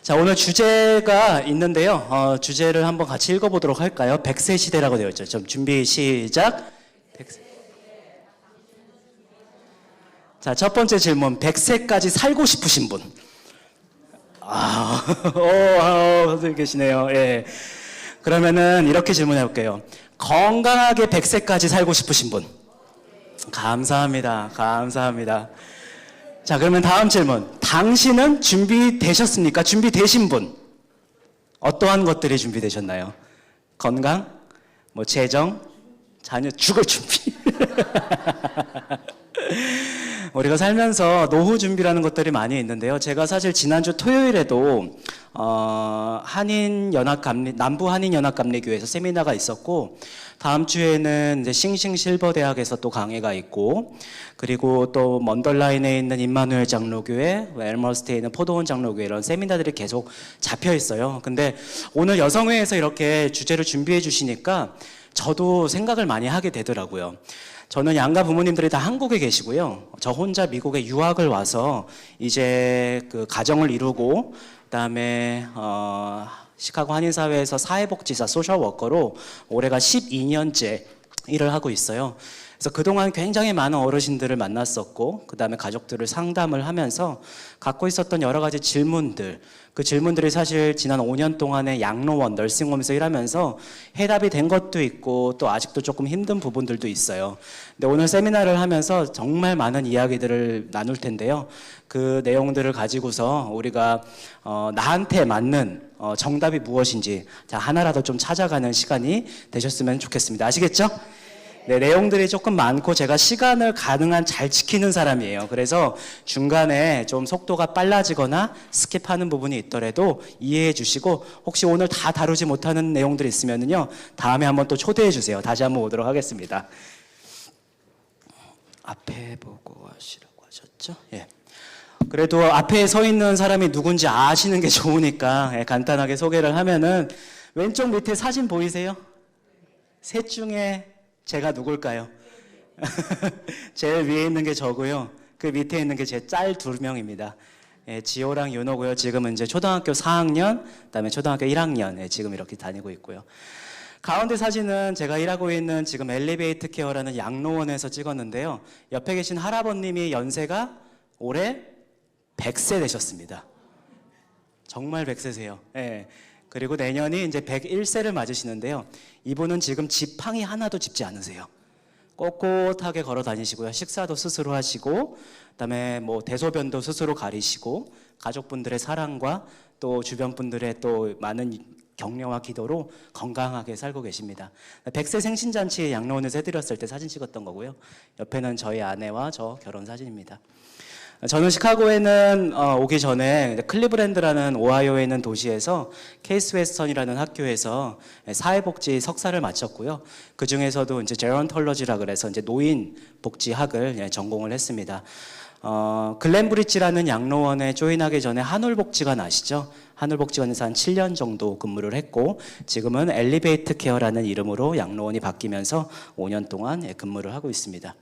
자, 오늘 주제가 있는데요. 주제를 한번 같이 읽어보도록 할까요? 100세 시대라고 되어 있죠. 좀 준비 시작. 100세. 자, 첫 번째 질문. 100세까지 살고 싶으신 분. 선생님 계시네요. 예. 그러면은 이렇게 질문해 볼게요. 건강하게 100세까지 살고 싶으신 분. 감사합니다. 감사합니다. 자, 그러면 다음 질문. 당신은 준비되셨습니까? 준비되신 분. 어떠한 것들이 준비되셨나요? 건강, 재정, 자녀, 죽을 준비. 우리가 살면서 노후 준비라는 것들이 많이 있는데요. 제가 사실 지난주 토요일에도 남부 한인연합감리교회에서 세미나가 있었고, 다음 주에는 이제 싱싱실버대학에서 또 강의가 있고, 그리고 또 먼덜라인에 있는 임마누엘 장로교회, 엘머스트에 있는 포도원 장로교회, 이런 세미나들이 계속 잡혀 있어요. 근데 오늘 여성회에서 이렇게 주제를 준비해 주시니까 저도 생각을 많이 하게 되더라고요. 저는 양가 부모님들이 다 한국에 계시고요. 저 혼자 미국에 유학을 와서 이제 그 가정을 이루고, 그다음에 시카고 한인사회에서 사회복지사 소셜워커로 올해가 12년째 일을 하고 있어요. 그래서 그동안 굉장히 많은 어르신들을 만났었고, 그 다음에 가족들을 상담을 하면서 갖고 있었던 여러 가지 질문들, 그 질문들이 사실 지난 5년 동안의 양로원, 널싱홈에서 일하면서 해답이 된 것도 있고, 또 아직도 조금 힘든 부분들도 있어요. 근데 오늘 세미나를 하면서 정말 많은 이야기들을 나눌 텐데요. 그 내용들을 가지고서 우리가 나한테 맞는 정답이 무엇인지 하나라도 좀 찾아가는 시간이 되셨으면 좋겠습니다. 아시겠죠? 네, 내용들이 조금 많고 제가 시간을 가능한 잘 지키는 사람이에요. 그래서 중간에 좀 속도가 빨라지거나 스킵하는 부분이 있더라도 이해해 주시고, 혹시 오늘 다 다루지 못하는 내용들이 있으면요, 다음에 한번 또 초대해 주세요. 다시 한번 오도록 하겠습니다. 앞에 보고 하시라고 하셨죠? 예. 그래도 앞에 서 있는 사람이 누군지 아시는 게 좋으니까 간단하게 소개를 하면은, 왼쪽 밑에 사진 보이세요? 셋 중에 제가 누굴까요? 제일 위에 있는 게 저고요. 그 밑에 있는 게 제 짤 2명입니다. 지호랑 윤호고요. 지금은 이제 초등학교 4학년, 그다음에 초등학교 1학년 지금 이렇게 다니고 있고요. 가운데 사진은 제가 일하고 있는 지금 엘리베이터 케어라는 양로원에서 찍었는데요. 옆에 계신 할아버님이 연세가 올해 100세 되셨습니다. 정말 100세세요. 예. 그리고 내년이 이제 101세를 맞으시는데요. 이분은 지금 지팡이 하나도 짚지 않으세요. 꼿꼿하게 걸어 다니시고요. 식사도 스스로 하시고, 그다음에 대소변도 스스로 가리시고, 가족분들의 사랑과 또 주변 분들의 또 많은 격려와 기도로 건강하게 살고 계십니다. 100세 생신잔치 양로원에서 해드렸을 때 사진 찍었던 거고요. 옆에는 저희 아내와 저 결혼 사진입니다. 저는 시카고에는 오기 전에 클리브랜드라는 오하이오에 있는 도시에서 케이스 웨스턴이라는 학교에서 사회복지 석사를 마쳤고요. 그 중에서도 이제 제런털러지라 그래서 이제 노인 복지학을 전공을 했습니다. 글렌브리지라는 양로원에 조인하기 전에 한울복지관 아시죠? 한울복지관에서 한 7년 정도 근무를 했고, 지금은 엘리베이터 케어라는 이름으로 양로원이 바뀌면서 5년 동안 근무를 하고 있습니다.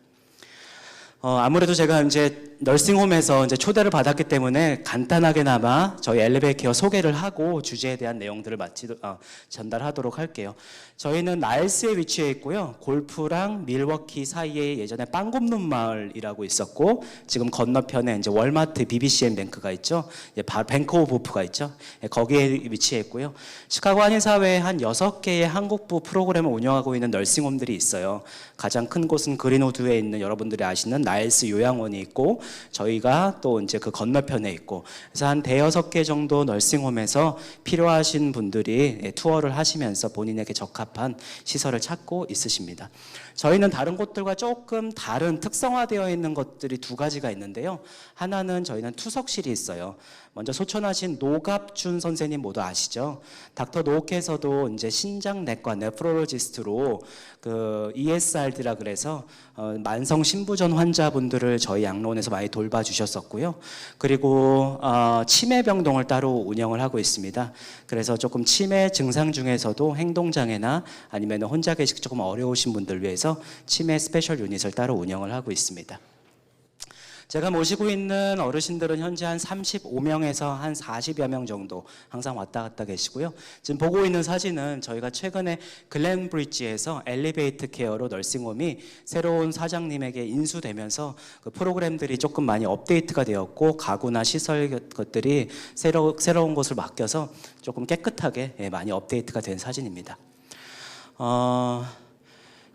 아무래도 제가 이제 널싱홈에서 이제 초대를 받았기 때문에 간단하게나마 저희 엘리베이터 케어 소개를 하고 주제에 대한 내용들을 전달하도록 할게요. 저희는 나일스에 위치해 있고요. 골프랑 밀워키 사이에 예전에 빵 굽는 마을이라고 있었고, 지금 건너편에 이제 월마트 BBCM 뱅크가 있죠. 뱅크 오브 호프가 있죠. 거기에 위치해 있고요. 시카고 한인사회에 한 6개의 한국부 프로그램을 운영하고 있는 널싱홈들이 있어요. 가장 큰 곳은 그린우드에 있는 여러분들이 아시는 나일스 요양원이 있고, 저희가 또 이제 그 건너편에 있고, 그래서 한 5-6개 정도 널싱홈에서 필요하신 분들이 투어를 하시면서 본인에게 적합한 시설을 찾고 있으십니다. 저희는 다른 곳들과 조금 다른 특성화되어 있는 것들이 2가지가 있는데요. 하나는 저희는 투석실이 있어요. 먼저 소천하신 노갑준 선생님 모두 아시죠? 닥터 노께서도 이제 신장내과 네프롤로지스트로 그 ESRD라 그래서 만성 신부전 환자분들을 저희 양로원에서 많이 돌봐주셨었고요. 그리고 치매병동을 따로 운영을 하고 있습니다. 그래서 조금 치매 증상 중에서도 행동장애나 아니면 혼자 계시기 조금 어려우신 분들 위해서 치매 스페셜 유닛을 따로 운영을 하고 있습니다. 제가 모시고 있는 어르신들은 현재 한 35명에서 한 40여 명 정도 항상 왔다 갔다 계시고요. 지금 보고 있는 사진은 저희가 최근에 글렌브리지에서 엘리베이터 케어로 널싱홈이 새로운 사장님에게 인수되면서 그 프로그램들이 조금 많이 업데이트가 되었고 가구나 시설 것들이 새로운 곳을 맡겨서 조금 깨끗하게 많이 업데이트가 된 사진입니다.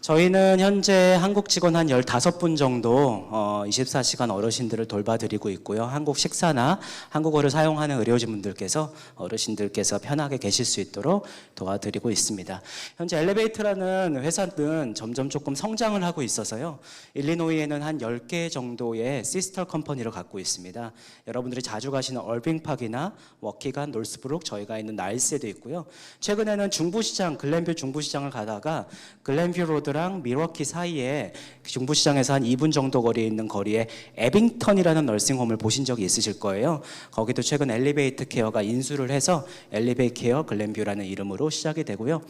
저희는 현재 한국 직원 한 15분 정도 24시간 어르신들을 돌봐드리고 있고요. 한국 식사나 한국어를 사용하는 의료진분들께서 어르신들께서 편하게 계실 수 있도록 도와드리고 있습니다. 현재 엘리베이터라는 회사는 점점 조금 성장을 하고 있어서요. 일리노이에는 한 10개 정도의 시스터 컴퍼니를 갖고 있습니다. 여러분들이 자주 가시는 얼빙팍이나 워키간, 놀스브룩, 저희가 있는 나일스에도 있고요. 최근에는 중부시장, 글렌뷰 중부시장을 가다가 글렌뷰 로드 랑 밀워키 사이에 중부시장에서 한 2분 정도 거리에 있는 거리에 에빙턴이라는 널싱홈을 보신 적이 있으실 거예요. 거기도 최근 엘리베이터 케어가 인수를 해서 엘리베이터 케어 글렌뷰라는 이름으로 시작이 되고요.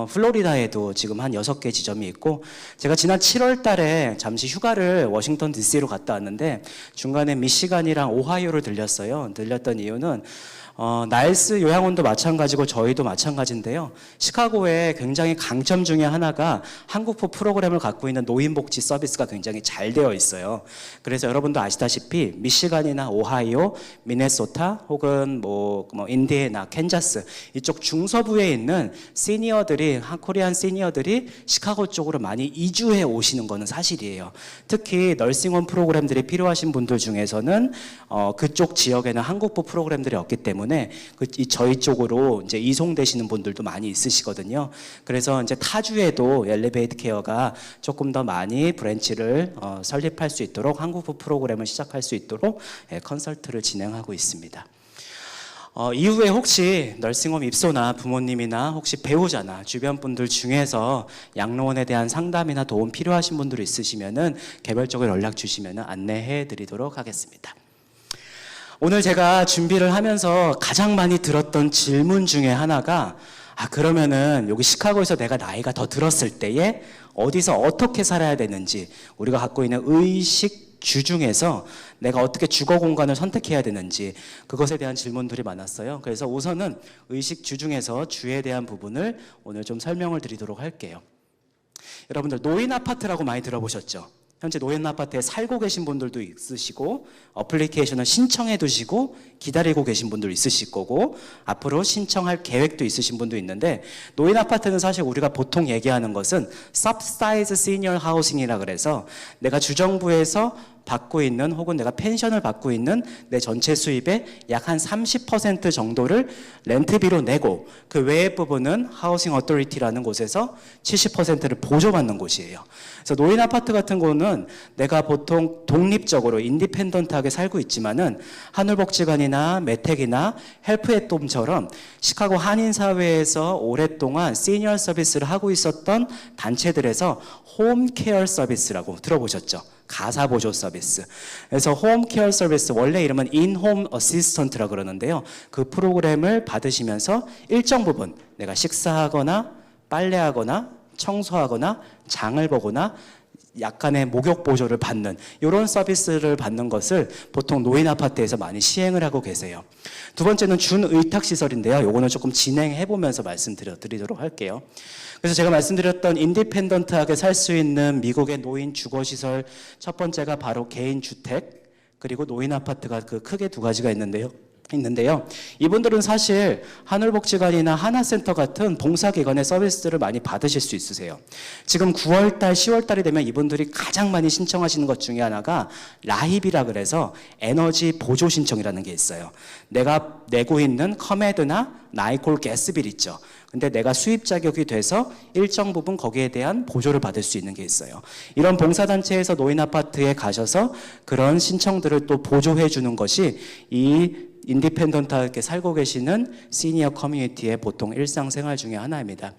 플로리다에도 지금 한 6개 지점이 있고, 제가 지난 7월 달에 잠시 휴가를 워싱턴 DC로 갔다 왔는데 중간에 미시간이랑 오하이오를 들렸어요. 들렸던 이유는 나일스 요양원도 마찬가지고 저희도 마찬가지인데요. 시카고의 굉장히 강점 중에 하나가 한국포 프로그램을 갖고 있는 노인복지 서비스가 굉장히 잘 되어 있어요. 그래서 여러분도 아시다시피 미시간이나 오하이오, 미네소타 혹은 인디애나, 캔자스 이쪽 중서부에 있는 시니어들이, 코리안 시니어들이 시카고 쪽으로 많이 이주해 오시는 거는 사실이에요. 특히 널싱홈 프로그램들이 필요하신 분들 중에서는 그쪽 지역에는 한국포 프로그램들이 없기 때문에 저희 쪽으로 이제 이송되시는 분들도 많이 있으시거든요. 그래서 이제 타주에도 엘리베이터 케어가 조금 더 많이 브랜치를 설립할 수 있도록 한국포 프로그램을 시작할 수 있도록 컨설트를 진행하고 있습니다. 이후에 혹시 널싱홈 입소나 부모님이나 혹시 배우자나 주변 분들 중에서 양로원에 대한 상담이나 도움 필요하신 분들 있으시면은 개별적으로 연락 주시면은 안내해 드리도록 하겠습니다. 오늘 제가 준비를 하면서 가장 많이 들었던 질문 중에 하나가 그러면은 여기 시카고에서 내가 나이가 더 들었을 때에 어디서 어떻게 살아야 되는지, 우리가 갖고 있는 의식주 중에서 내가 어떻게 주거 공간을 선택해야 되는지, 그것에 대한 질문들이 많았어요. 그래서 우선은 의식주 중에서 주에 대한 부분을 오늘 좀 설명을 드리도록 할게요. 여러분들 노인 아파트라고 많이 들어보셨죠? 현재 노인 아파트에 살고 계신 분들도 있으시고, 어플리케이션을 신청해 두시고 기다리고 계신 분도 있으실 거고, 앞으로 신청할 계획도 있으신 분도 있는데, 노인 아파트는 사실 우리가 보통 얘기하는 것은 subsidized senior housing이라 그래서 내가 주정부에서 받고 있는 혹은 내가 펜션을 받고 있는 내 전체 수입의 약 한 30% 정도를 렌트비로 내고 그 외의 부분은 하우싱 어토리티라는 곳에서 70%를 보조받는 곳이에요. 그래서 노인 아파트 같은 거는 내가 보통 독립적으로 인디펜던트하게 살고 있지만은 하늘복지관이나 메텍이나 헬프앳돔처럼 시카고 한인사회에서 오랫동안 시니어 서비스를 하고 있었던 단체들에서 홈케어 서비스라고 들어보셨죠? 가사보조 서비스. 그래서 홈케어 서비스, 원래 이름은 인홈 어시스턴트라 그러는데요. 그 프로그램을 받으시면서 일정 부분 내가 식사하거나 빨래하거나 청소하거나 장을 보거나 약간의 목욕 보조를 받는 이런 서비스를 받는 것을 보통 노인 아파트에서 많이 시행을 하고 계세요. 두 번째는 준의탁 시설인데요. 요거는 조금 진행해 보면서 말씀드리도록 할게요. 그래서 제가 말씀드렸던 인디펜던트하게 살 수 있는 미국의 노인 주거 시설, 첫 번째가 바로 개인 주택, 그리고 노인 아파트가 그 크게 두 가지가 있는데요. 이분들은 사실 하늘복지관이나 하나센터 같은 봉사기관의 서비스들을 많이 받으실 수 있으세요. 지금 9월달, 10월달이 되면 이분들이 가장 많이 신청하시는 것 중에 하나가 라힙이라 그래서 에너지 보조 신청이라는 게 있어요. 내가 내고 있는 커메드나 나이콜 가스빌 있죠. 근데 내가 수입 자격이 돼서 일정 부분 거기에 대한 보조를 받을 수 있는 게 있어요. 이런 봉사단체에서 노인 아파트에 가셔서 그런 신청들을 또 보조해 주는 것이 이 인디펜던트하게 살고 계시는 시니어 커뮤니티의 보통 일상생활 중에 하나입니다.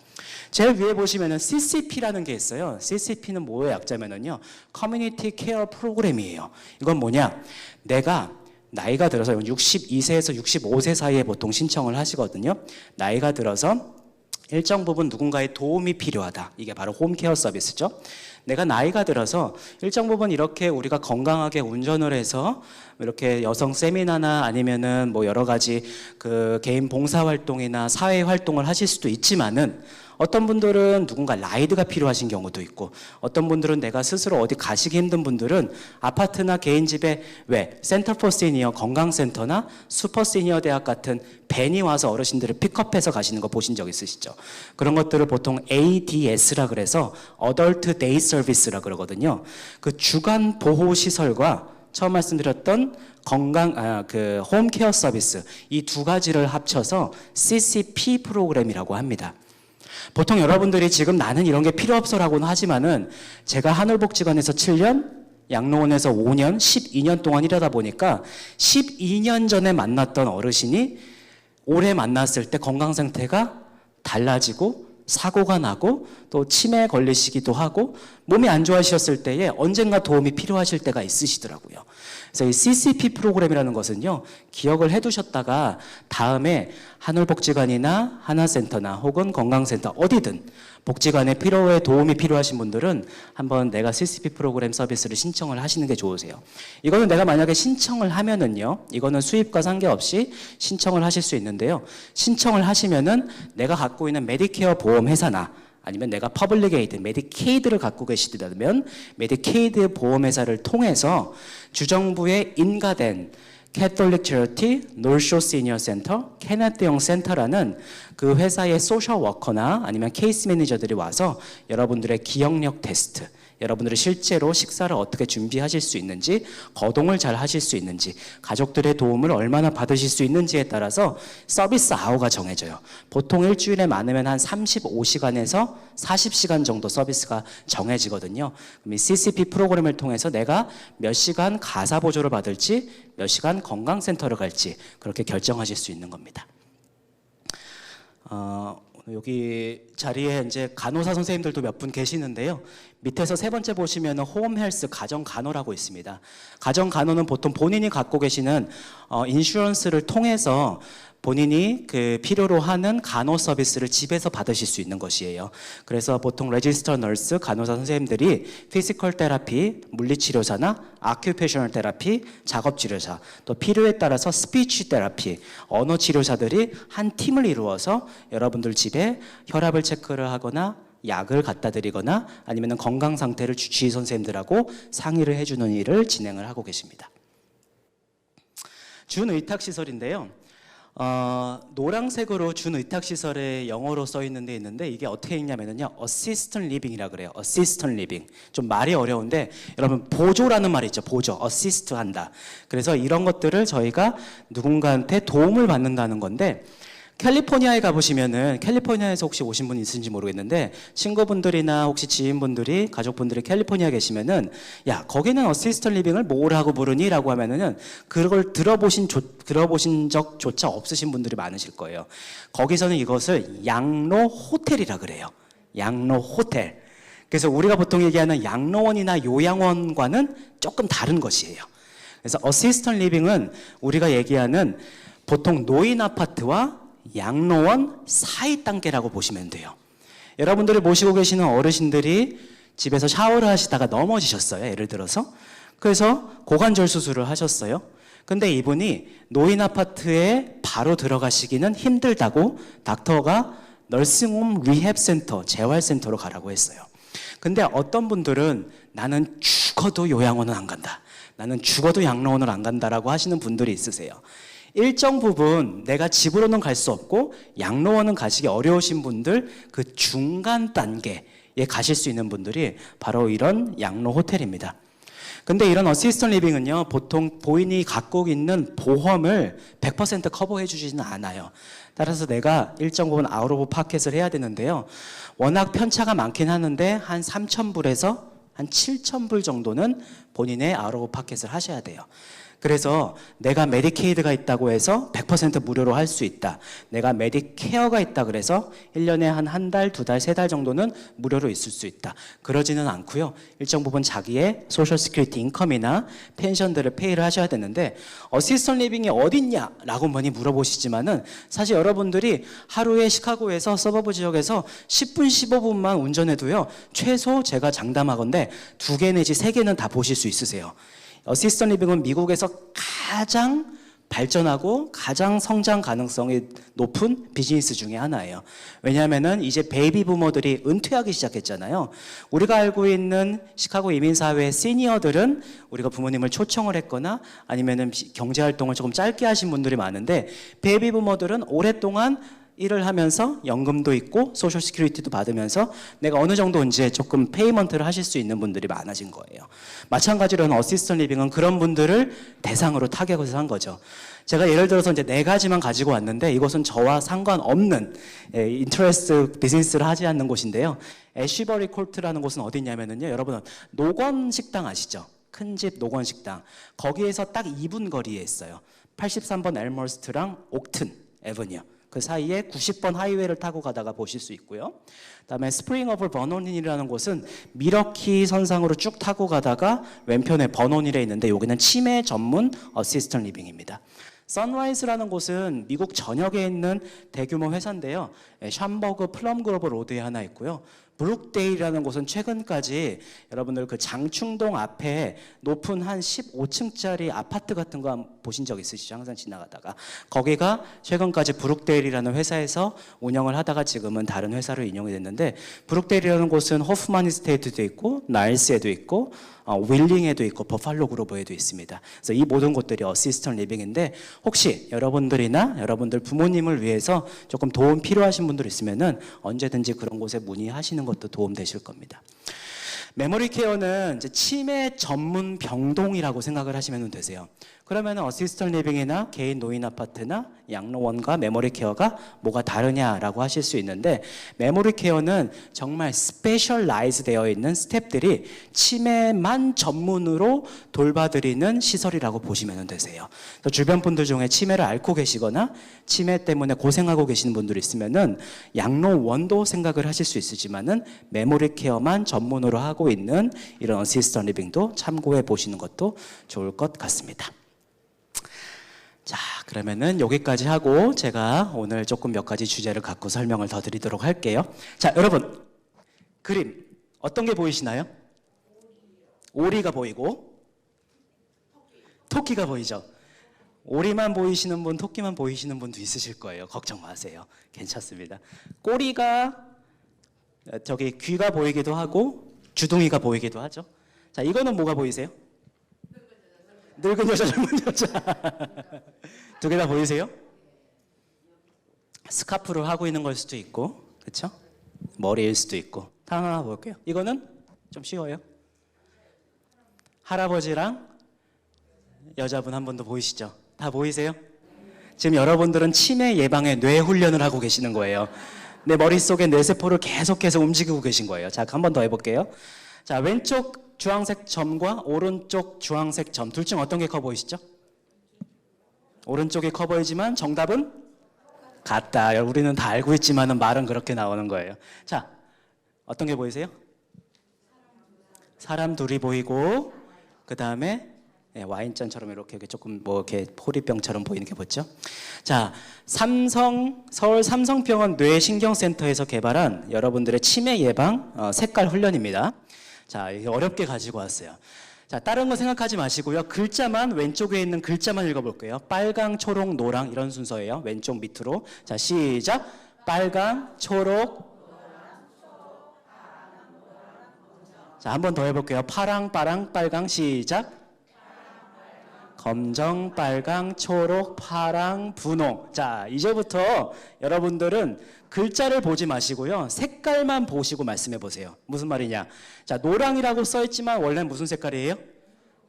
제일 위에 보시면은 CCP라는 게 있어요. CCP는 뭐의 약자면은요, 커뮤니티 케어 프로그램이에요. 이건 뭐냐? 내가 나이가 들어서 62세에서 65세 사이에 보통 신청을 하시거든요. 나이가 들어서 일정 부분 누군가의 도움이 필요하다. 이게 바로 홈케어 서비스죠. 내가 나이가 들어서 일정 부분 이렇게 우리가 건강하게 운전을 해서 이렇게 여성 세미나나 아니면은 뭐 여러 가지 그 개인 봉사 활동이나 사회 활동을 하실 수도 있지만은 어떤 분들은 누군가 라이드가 필요하신 경우도 있고 어떤 분들은 내가 스스로 어디 가시기 힘든 분들은 아파트나 개인 집에 왜 센터 포 시니어 건강센터나 슈퍼 시니어 대학 같은 밴이 와서 어르신들을 픽업해서 가시는 거 보신 적 있으시죠? 그런 것들을 보통 ADS라 그래서 어덜트 데이 서비스라 그러거든요. 그 주간 보호 시설과 처음 말씀드렸던 그 홈케어 서비스 이 두 가지를 합쳐서 CCP 프로그램이라고 합니다. 보통 여러분들이 지금 나는 이런 게 필요 없어라고는 하지만은 제가 한울복지관에서 7년, 양로원에서 5년, 12년 동안 일하다 보니까 12년 전에 만났던 어르신이 올해 만났을 때 건강 상태가 달라지고 사고가 나고 또 치매에 걸리시기도 하고 몸이 안 좋아지셨을 때에 언젠가 도움이 필요하실 때가 있으시더라고요. 그래서 이 CCP 프로그램이라는 것은요, 기억을 해두셨다가 다음에 한울복지관이나 하나센터나 혹은 건강센터 어디든 복지관에 필요에 도움이 필요하신 분들은 한번 내가 CCP 프로그램 서비스를 신청을 하시는 게 좋으세요. 이거는 내가 만약에 신청을 하면은요, 이거는 수입과 상관없이 신청을 하실 수 있는데요. 신청을 하시면은 내가 갖고 있는 메디케어 보험 회사나 아니면 내가 퍼블릭 에이드, 메디케이드를 갖고 계시다면 메디케이드 보험회사를 통해서 주정부에 인가된 캐톨릭 체리티 놀쇼 시니어 센터, 케네트용 센터라는 그 회사의 소셜 워커나 아니면 케이스 매니저들이 와서 여러분들의 기억력 테스트, 여러분들이 실제로 식사를 어떻게 준비하실 수 있는지, 거동을 잘 하실 수 있는지, 가족들의 도움을 얼마나 받으실 수 있는지에 따라서 서비스 아워가 정해져요. 보통 일주일에 많으면 한 35시간에서 40시간 정도 서비스가 정해지거든요. 그럼 이 CCP 프로그램을 통해서 내가 몇 시간 가사 보조를 받을지, 몇 시간 건강센터를 갈지 그렇게 결정하실 수 있는 겁니다. 여기 자리에 이제 간호사 선생님들도 몇 분 계시는데요. 밑에서 세 번째 보시면 홈헬스 가정간호라고 있습니다. 가정간호는 보통 본인이 갖고 계시는 인슈런스를 통해서 본인이 그 필요로 하는 간호 서비스를 집에서 받으실 수 있는 것이에요. 그래서 보통 레지스터 너스, 간호사 선생님들이 피지컬 테라피, 물리치료사나 아큐페이셔널 테라피, 작업치료사, 또 필요에 따라서 스피치 테라피, 언어치료사들이 한 팀을 이루어서 여러분들 집에 혈압을 체크를 하거나 약을 갖다 드리거나 아니면 건강 상태를 주치의 선생님들하고 상의를 해주는 일을 진행을 하고 계십니다. 준의탁시설인데요. 노란색으로 준의탁시설에 영어로 써 있는 데 있는데 이게 어떻게 읽냐면요. assistant living이라 그래요. assistant living. 좀 말이 어려운데 여러분 보조라는 말이 있죠. 보조. assist 한다. 그래서 이런 것들을 저희가 누군가한테 도움을 받는다는 건데 캘리포니아에 가보시면은 캘리포니아에서 혹시 오신 분 있으신지 모르겠는데 친구분들이나 혹시 지인분들이 가족분들이 캘리포니아에 계시면은 야 거기는 어시스턴트 리빙을 뭐라고 부르니? 라고 하면은 그걸 들어보신 적조차 없으신 분들이 많으실 거예요. 거기서는 이것을 양로 호텔이라 그래요. 양로 호텔. 그래서 우리가 보통 얘기하는 양로원이나 요양원과는 조금 다른 것이에요. 그래서 어시스턴트 리빙은 우리가 얘기하는 보통 노인 아파트와 양로원 사이 단계라고 보시면 돼요. 여러분들이 모시고 계시는 어르신들이 집에서 샤워를 하시다가 넘어지셨어요. 예를 들어서. 그래서 고관절 수술을 하셨어요. 근데 이분이 노인 아파트에 바로 들어가시기는 힘들다고 닥터가 널싱홈 리헵 센터, 재활센터로 가라고 했어요. 근데 어떤 분들은 나는 죽어도 요양원은 안 간다. 나는 죽어도 양로원을 안 간다라고 하시는 분들이 있으세요. 일정 부분 내가 집으로는 갈 수 없고 양로원은 가시기 어려우신 분들 그 중간 단계에 가실 수 있는 분들이 바로 이런 양로 호텔입니다. 근데 이런 어시스턴트 리빙은요 보통 본인이 갖고 있는 보험을 100% 커버해 주지는 않아요. 따라서 내가 일정 부분 아웃 오브 파켓을 해야 되는데요. 워낙 편차가 많긴 하는데 한 3,000불에서 한 7,000불 정도는 본인의 아웃 오브 파켓을 하셔야 돼요. 그래서 내가 메디케이드가 있다고 해서 100% 무료로 할 수 있다. 내가 메디케어가 있다 그래서 1년에 한 달, 2달, 3달 정도는 무료로 있을 수 있다. 그러지는 않고요. 일정 부분 자기의 소셜 시큐리티 인컴이나 펜션들을 페이를 하셔야 되는데 어시스턴 리빙이 어딨냐? 라고 많이 물어보시지만은 사실 여러분들이 하루에 시카고에서 서버브 지역에서 10분, 15분만 운전해도요. 최소 제가 장담하건대 2개 내지 3개는 다 보실 수 있으세요. 어시스턴 리빙은 미국에서 가장 발전하고 가장 성장 가능성이 높은 비즈니스 중에 하나예요. 왜냐하면은 이제 베이비 부머들이 은퇴하기 시작했잖아요. 우리가 알고 있는 시카고 이민사회의 시니어들은 우리가 부모님을 초청을 했거나 아니면은 경제활동을 조금 짧게 하신 분들이 많은데 베이비 부머들은 오랫동안 일을 하면서 연금도 있고 소셜 시큐리티도 받으면서 내가 어느 정도 이제 조금 페이먼트를 하실 수 있는 분들이 많아진 거예요. 마찬가지로 어시스턴 리빙은 그런 분들을 대상으로 타겟을 한 거죠. 제가 예를 들어서 이제 4가지만 가지고 왔는데 이것은 저와 상관없는 인터레스트 비즈니스를 하지 않는 곳인데요. 애쉬버리 콜트라는 곳은 어디 있냐면요. 여러분 노건 식당 아시죠? 큰 집 노건 식당. 거기에서 딱 2분 거리에 있어요. 83번 엘머스트랑 옥튼 에버뉴. 그 사이에 90번 하이웨이를 타고 가다가 보실 수 있고요. 그다음에 스프링 오브 버논힐이라는 곳은 미러키 선상으로 쭉 타고 가다가 왼편에 버논힐에 있는데 여기는 치매 전문 어시스턴 리빙입니다. 선라이즈라는 곳은 미국 전역에 있는 대규모 회사인데요. 샴버그 플럼그로브 로드에 하나 있고요. 브룩데일이라는 곳은 최근까지 여러분들 그 장충동 앞에 높은 한 15층짜리 아파트 같은 거 보신 적 있으시죠? 항상 지나가다가. 거기가 최근까지 브룩데일이라는 회사에서 운영을 하다가 지금은 다른 회사로 인용이 됐는데 브룩데일이라는 곳은 호프만 이스테이트도 있고 나일스에도 있고 윌링에도 있고 버팔로 그로버에도 있습니다. 그래서 이 모든 곳들이 어시스턴 리빙인데 혹시 여러분들이나 여러분들 부모님을 위해서 조금 도움 필요하신 분들 있으면은 언제든지 그런 곳에 문의하시는 것도 도움 되실 겁니다. 메모리 케어는 이제 치매 전문 병동이라고 생각을 하시면 되세요. 그러면 어시스턴 리빙이나 개인 노인 아파트나 양로원과 메모리 케어가 뭐가 다르냐라고 하실 수 있는데 메모리 케어는 정말 스페셜라이즈 되어 있는 스태프들이 치매만 전문으로 돌봐드리는 시설이라고 보시면 되세요. 주변 분들 중에 치매를 앓고 계시거나 치매 때문에 고생하고 계시는 분들이 있으면은 양로원도 생각을 하실 수 있으지만은 메모리 케어만 전문으로 하고 있는 이런 어시스턴 리빙도 참고해 보시는 것도 좋을 것 같습니다. 자, 그러면은 여기까지 하고 제가 오늘 조금 몇 가지 주제를 갖고 설명을 더 드리도록 할게요. 자, 여러분 그림 어떤 게 보이시나요? 오리가 보이고 토끼가 보이죠? 오리만 보이시는 분, 토끼만 보이시는 분도 있으실 거예요. 걱정 마세요. 괜찮습니다. 꼬리가 저기 귀가 보이기도 하고 주둥이가 보이기도 하죠. 자, 이거는 뭐가 보이세요? 늙은 여자, 젊은 여자. 두 개 다 보이세요? 스카프를 하고 있는 걸 수도 있고, 그렇죠? 머리일 수도 있고. 하나 볼게요. 이거는 좀 쉬워요. 할아버지랑 여자분 한 분 더 보이시죠? 다 보이세요? 지금 여러분들은 치매 예방에 뇌 훈련을 하고 계시는 거예요. 내 머릿속에 뇌세포를 계속해서 움직이고 계신 거예요. 자, 한 번 더 해볼게요. 자, 왼쪽 주황색 점과 오른쪽 주황색 점 둘 중 어떤 게 커 보이시죠? 오른쪽이 커 보이지만 정답은 같다. 우리는 다 알고 있지만 말은 그렇게 나오는 거예요. 자, 어떤 게 보이세요? 사람 둘이 보이고 그 다음에 와인잔처럼 이렇게 조금 뭐 이렇게 포리병처럼 보이는 게 뭐죠? 자, 서울 삼성병원 뇌신경센터에서 개발한 여러분들의 치매 예방 색깔 훈련입니다. 자, 이게 어렵게 가지고 왔어요. 자, 다른 거 생각하지 마시고요. 글자만 왼쪽에 있는 글자만 읽어볼게요. 빨강, 초록, 노랑 이런 순서예요. 왼쪽 밑으로. 자, 시작. 빨강, 초록. 자, 한 번 더 해볼게요. 파랑, 빠랑, 빨강. 시작. 검정, 빨강, 초록, 파랑, 분홍. 자, 이제부터 여러분들은 글자를 보지 마시고요. 색깔만 보시고 말씀해 보세요. 무슨 말이냐? 자, 노랑이라고 써 있지만 원래는 무슨 색깔이에요?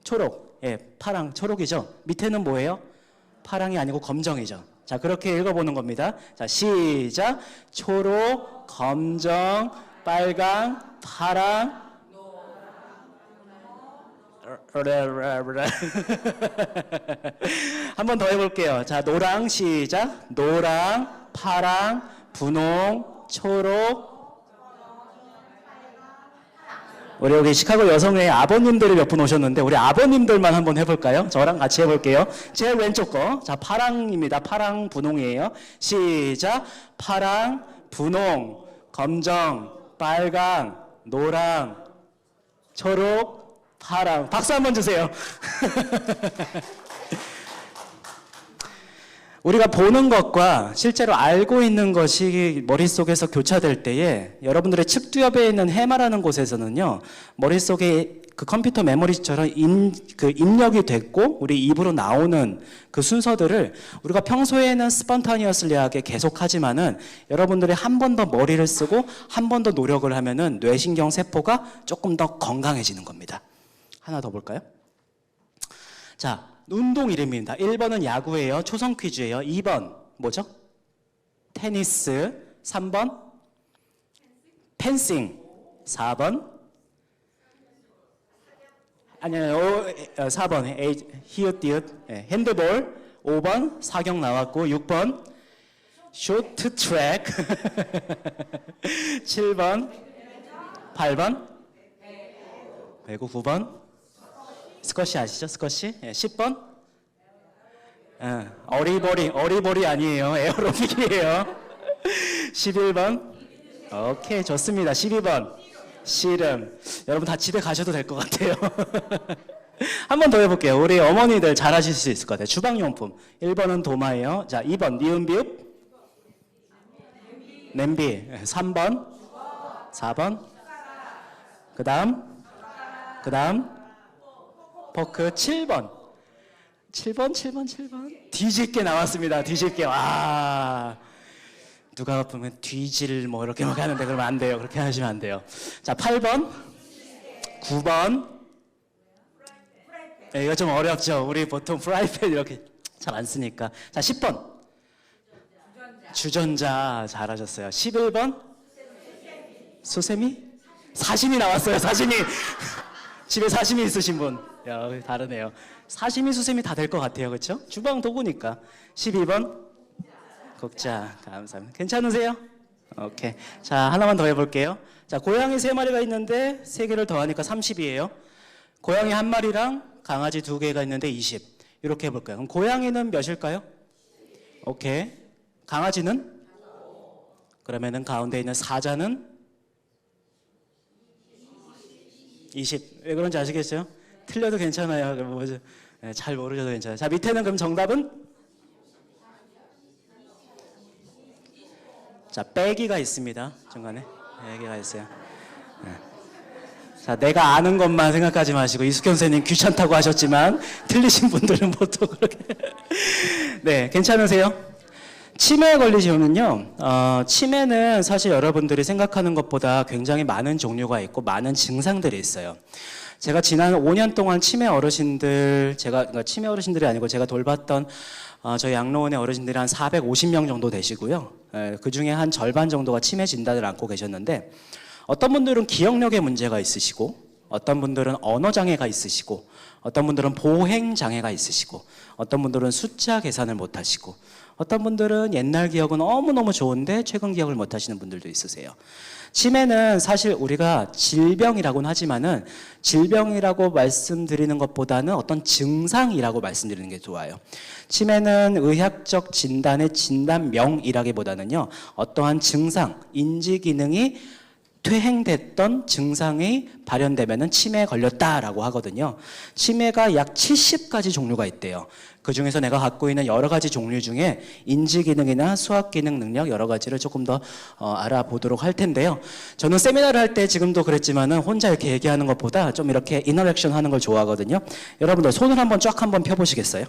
초록. 예, 파랑, 초록이죠. 밑에는 뭐예요? 파랑이 아니고 검정이죠. 자, 그렇게 읽어보는 겁니다. 자, 시작. 초록, 검정, 빨강, 파랑, 한 번 더 해볼게요. 자, 노랑 시작. 노랑, 파랑, 분홍, 초록. 우리 여기 시카고 여성의 아버님들이 몇 분 오셨는데 우리 아버님들만 한번 해볼까요? 저랑 같이 해볼게요. 제일 왼쪽 거. 자, 파랑입니다. 파랑, 분홍이에요. 시작. 파랑, 분홍, 검정, 빨강, 노랑, 초록, 파랑. 박수 한번 주세요. 우리가 보는 것과 실제로 알고 있는 것이 머릿속에서 교차될 때에 여러분들의 측두엽에 있는 해마라는 곳에서는요, 머릿속에 그 컴퓨터 메모리처럼 입력이 됐고 우리 입으로 나오는 그 순서들을 우리가 평소에는 스펀타니어슬리하게 계속하지만은 여러분들이 한 번 더 머리를 쓰고 한 번 더 노력을 하면은 뇌신경 세포가 조금 더 건강해지는 겁니다. 하나 더 볼까요? 자, 운동 이름입니다. 1번은 야구예요. 초성 퀴즈예요. 2번 뭐죠? 테니스. 3번 펜싱. 4번 아니요. 4번 히읗디읗 핸드볼. 5번 사격 나왔고 6번 쇼트트랙. 7번 8번 배구. 9번 스쿼시 아시죠? 스쿼시. 10번 어리버리 아니에요. 에어로빅이에요. 11번 오케이 좋습니다. 12번 씨름. 여러분 다 집에 가셔도 될 것 같아요. 한 번 더 해볼게요. 우리 어머니들 잘 하실 수 있을 것 같아요. 주방용품. 1번은 도마예요. 자, 2번 니은비읍 냄비. 3번 4번 그 다음 포크. 7번 뒤집게 나왔습니다. 뒤집게. 와, 누가 보면 뒤질 뭐 이렇게 막 하는데 그러면 안 돼요. 그렇게 하시면 안 돼요. 자, 8번 9번 이거 좀 어렵죠. 우리 보통 프라이팬 이렇게 잘 안 쓰니까. 자, 10번 주전자. 잘하셨어요. 11번 수세미. 사시미 나왔어요. 사시미. 집에 사시미 있으신 분. 야, 다르네요. 사시미 수세미 다 될 것 같아요. 그렇죠? 주방 도구니까. 12번 국자. 감사합니다. 괜찮으세요? 오케이. 자, 하나만 더 해볼게요. 자, 고양이 3마리가 있는데 3개를 더하니까 30이에요. 고양이 1마리랑 강아지 2개가 있는데 20. 이렇게 해볼까요? 그럼 고양이는 몇일까요? 오케이. 강아지는? 그러면은 가운데 있는 사자는 20. 왜 그런지 아시겠어요? 틀려도 괜찮아요. 그럼 뭐죠? 네, 잘 모르셔도 괜찮아요. 자, 밑에는 그럼 정답은? 자, 빼기가 있습니다. 중간에 빼기가 있어요. 네. 자, 내가 아는 것만 생각하지 마시고 이숙현 선생님 귀찮다고 하셨지만 틀리신 분들은 보통 그렇게. 네, 괜찮으세요? 치매에 걸리시면요, 치매는 사실 여러분들이 생각하는 것보다 굉장히 많은 종류가 있고 많은 증상들이 있어요. 제가 지난 5년 동안 치매 어르신들, 그러니까 치매 어르신들이 아니고 제가 돌봤던 저희 양로원의 어르신들이 한 450명 정도 되시고요. 그 중에 한 절반 정도가 치매 진단을 안고 계셨는데, 어떤 분들은 기억력에 문제가 있으시고, 어떤 분들은 언어장애가 있으시고, 어떤 분들은 보행장애가 있으시고, 어떤 분들은 숫자 계산을 못하시고, 어떤 분들은 옛날 기억은 너무너무 좋은데 최근 기억을 못하시는 분들도 있으세요. 치매는 사실 우리가 질병이라고는 하지만은 질병이라고 말씀드리는 것보다는 어떤 증상이라고 말씀드리는 게 좋아요. 치매는 의학적 진단의 진단명이라기보다는요, 어떠한 증상, 인지 기능이 퇴행됐던 증상이 발현되면은 치매에 걸렸다라고 하거든요. 치매가 약 70가지 종류가 있대요. 그 중에서 내가 갖고 있는 여러 가지 종류 중에 인지 기능이나 수학 기능 능력 여러 가지를 조금 더 알아보도록 할 텐데요. 저는 세미나를 할 때 지금도 그랬지만은 혼자 이렇게 얘기하는 것보다 좀 이렇게 인터랙션 하는 걸 좋아하거든요. 여러분들 손을 한번 쫙 한번 펴보시겠어요?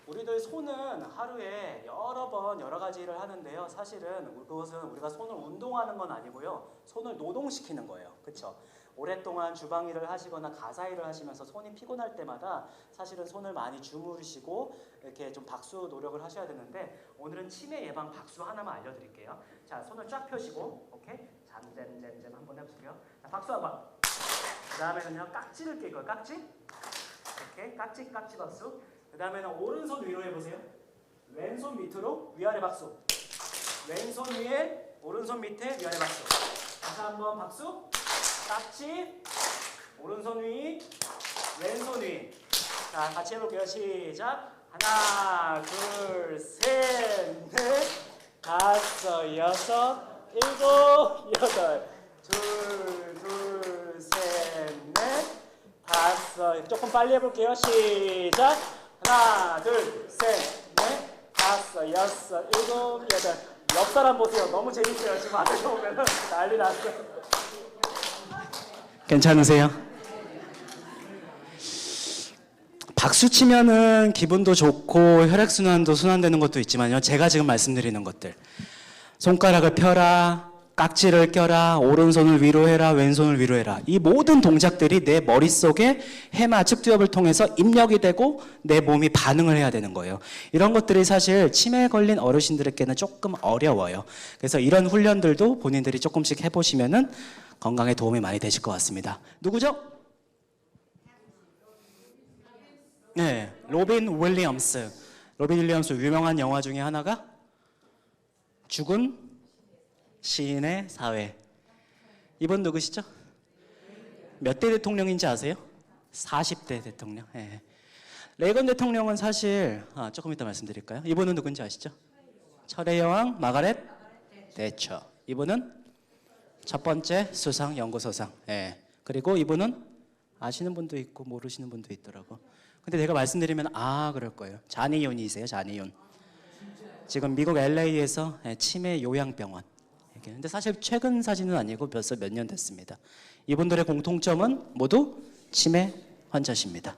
우리들 손은 하루에 여러 번 여러 가지 일을 하는데요. 사실은 그것은 우리가 손을 운동하는 건 아니고요. 손을 노동시키는 거예요. 그렇죠? 오랫동안 주방 일을 하시거나 가사 일을 하시면서 손이 피곤할 때마다 사실은 손을 많이 주무르시고 이렇게 좀 박수 노력을 하셔야 되는데, 오늘은 치매 예방 박수 하나만 알려드릴게요. 자, 손을 쫙 펴시고, 오케이? 잠잼잼잼 한번 해보세요. 자, 박수 한번. 그 다음에는요 깍지를 낄 거예요. 깍지. 이렇게 깍지 박수. 그 다음에는 오른손 위로 해보세요. 왼손 밑으로 위아래 박수. 왼손 위에 오른손 밑에 위아래 박수. 다시 한번 박수. 깍지. 오른손 위. 왼손 위. 자 같이 해볼게요. 시작. 하나 둘 셋 넷 다섯 여섯 일곱 여덟 둘 셋 넷 다섯. 조금 빨리 해볼게요. 시작. 하나 둘 셋 넷 다섯 여섯 일곱 여덟. 옆 사람 보세요. 너무 재밌어요. 지금 앞에서 보면 난리 났어요. 괜찮으세요? 박수 치면은 기분도 좋고 혈액순환도 순환되는 것도 있지만요. 제가 지금 말씀드리는 것들. 손가락을 펴라, 깍지를 껴라, 오른손을 위로 해라, 왼손을 위로 해라. 이 모든 동작들이 내 머릿속에 해마 측두엽을 통해서 입력이 되고 내 몸이 반응을 해야 되는 거예요. 이런 것들이 사실 치매에 걸린 어르신들에게는 조금 어려워요. 그래서 이런 훈련들도 본인들이 조금씩 해보시면은 건강에 도움이 많이 되실 것 같습니다. 누구죠? 네, 로빈 윌리엄스. 로빈 윌리엄스 유명한 영화 중에 하나가 죽은 시인의 사회. 이분 누구시죠? 몇 대 대통령인지 아세요? 40대 대통령. 네. 레이건 대통령은 사실 조금 이따 말씀드릴까요? 이분은 누군지 아시죠? 철의 여왕 마가렛 대처. 이분은 첫 번째 수상 연구소상. 네. 그리고 이분은 아시는 분도 있고 모르시는 분도 있더라고. 근데 내가 말씀드리면 그럴 거예요. 잔이윤이세요. 잔이윤. 지금 미국 LA에서 치매 요양병원. 근데 사실 최근 사진은 아니고 벌써 몇 년 됐습니다. 이분들의 공통점은 모두 치매 환자십니다.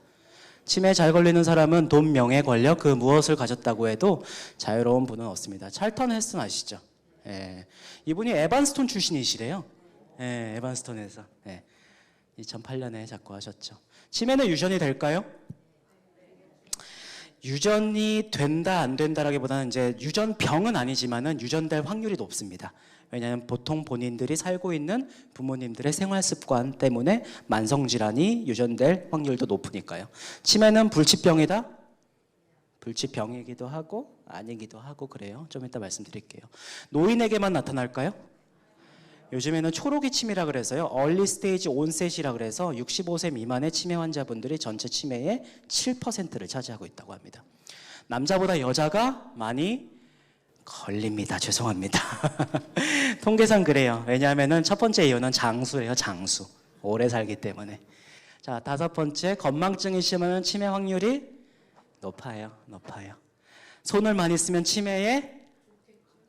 치매에 잘 걸리는 사람은 돈, 명예, 권력 그 무엇을 가졌다고 해도 자유로운 분은 없습니다. 찰턴 헬스턴 아시죠? 이분이 에반스톤 출신이시래요. 에반스톤에서 2008년에 작고하셨죠. 치매는 유전이 될까요? 유전이 된다 안 된다라기보다는 이제 유전병은 아니지만은 유전될 확률이 높습니다. 왜냐하면 보통 본인들이 살고 있는 부모님들의 생활 습관 때문에 만성 질환이 유전될 확률도 높으니까요. 치매는 불치병이다. 불치병이기도 하고 아니기도 하고 그래요. 좀 이따 말씀드릴게요. 노인에게만 나타날까요? 요즘에는 초록이 치매라 그래서요. 얼리 스테이지 온셋이라 그래서 65세 미만의 치매 환자분들이 전체 치매의 7%를 차지하고 있다고 합니다. 남자보다 여자가 많이 걸립니다. 죄송합니다. 통계상 그래요. 왜냐하면 첫 번째 이유는 장수예요. 장수. 오래 살기 때문에. 자, 다섯 번째 건망증이 심하면 치매 확률이 높아요. 손을 많이 쓰면 치매에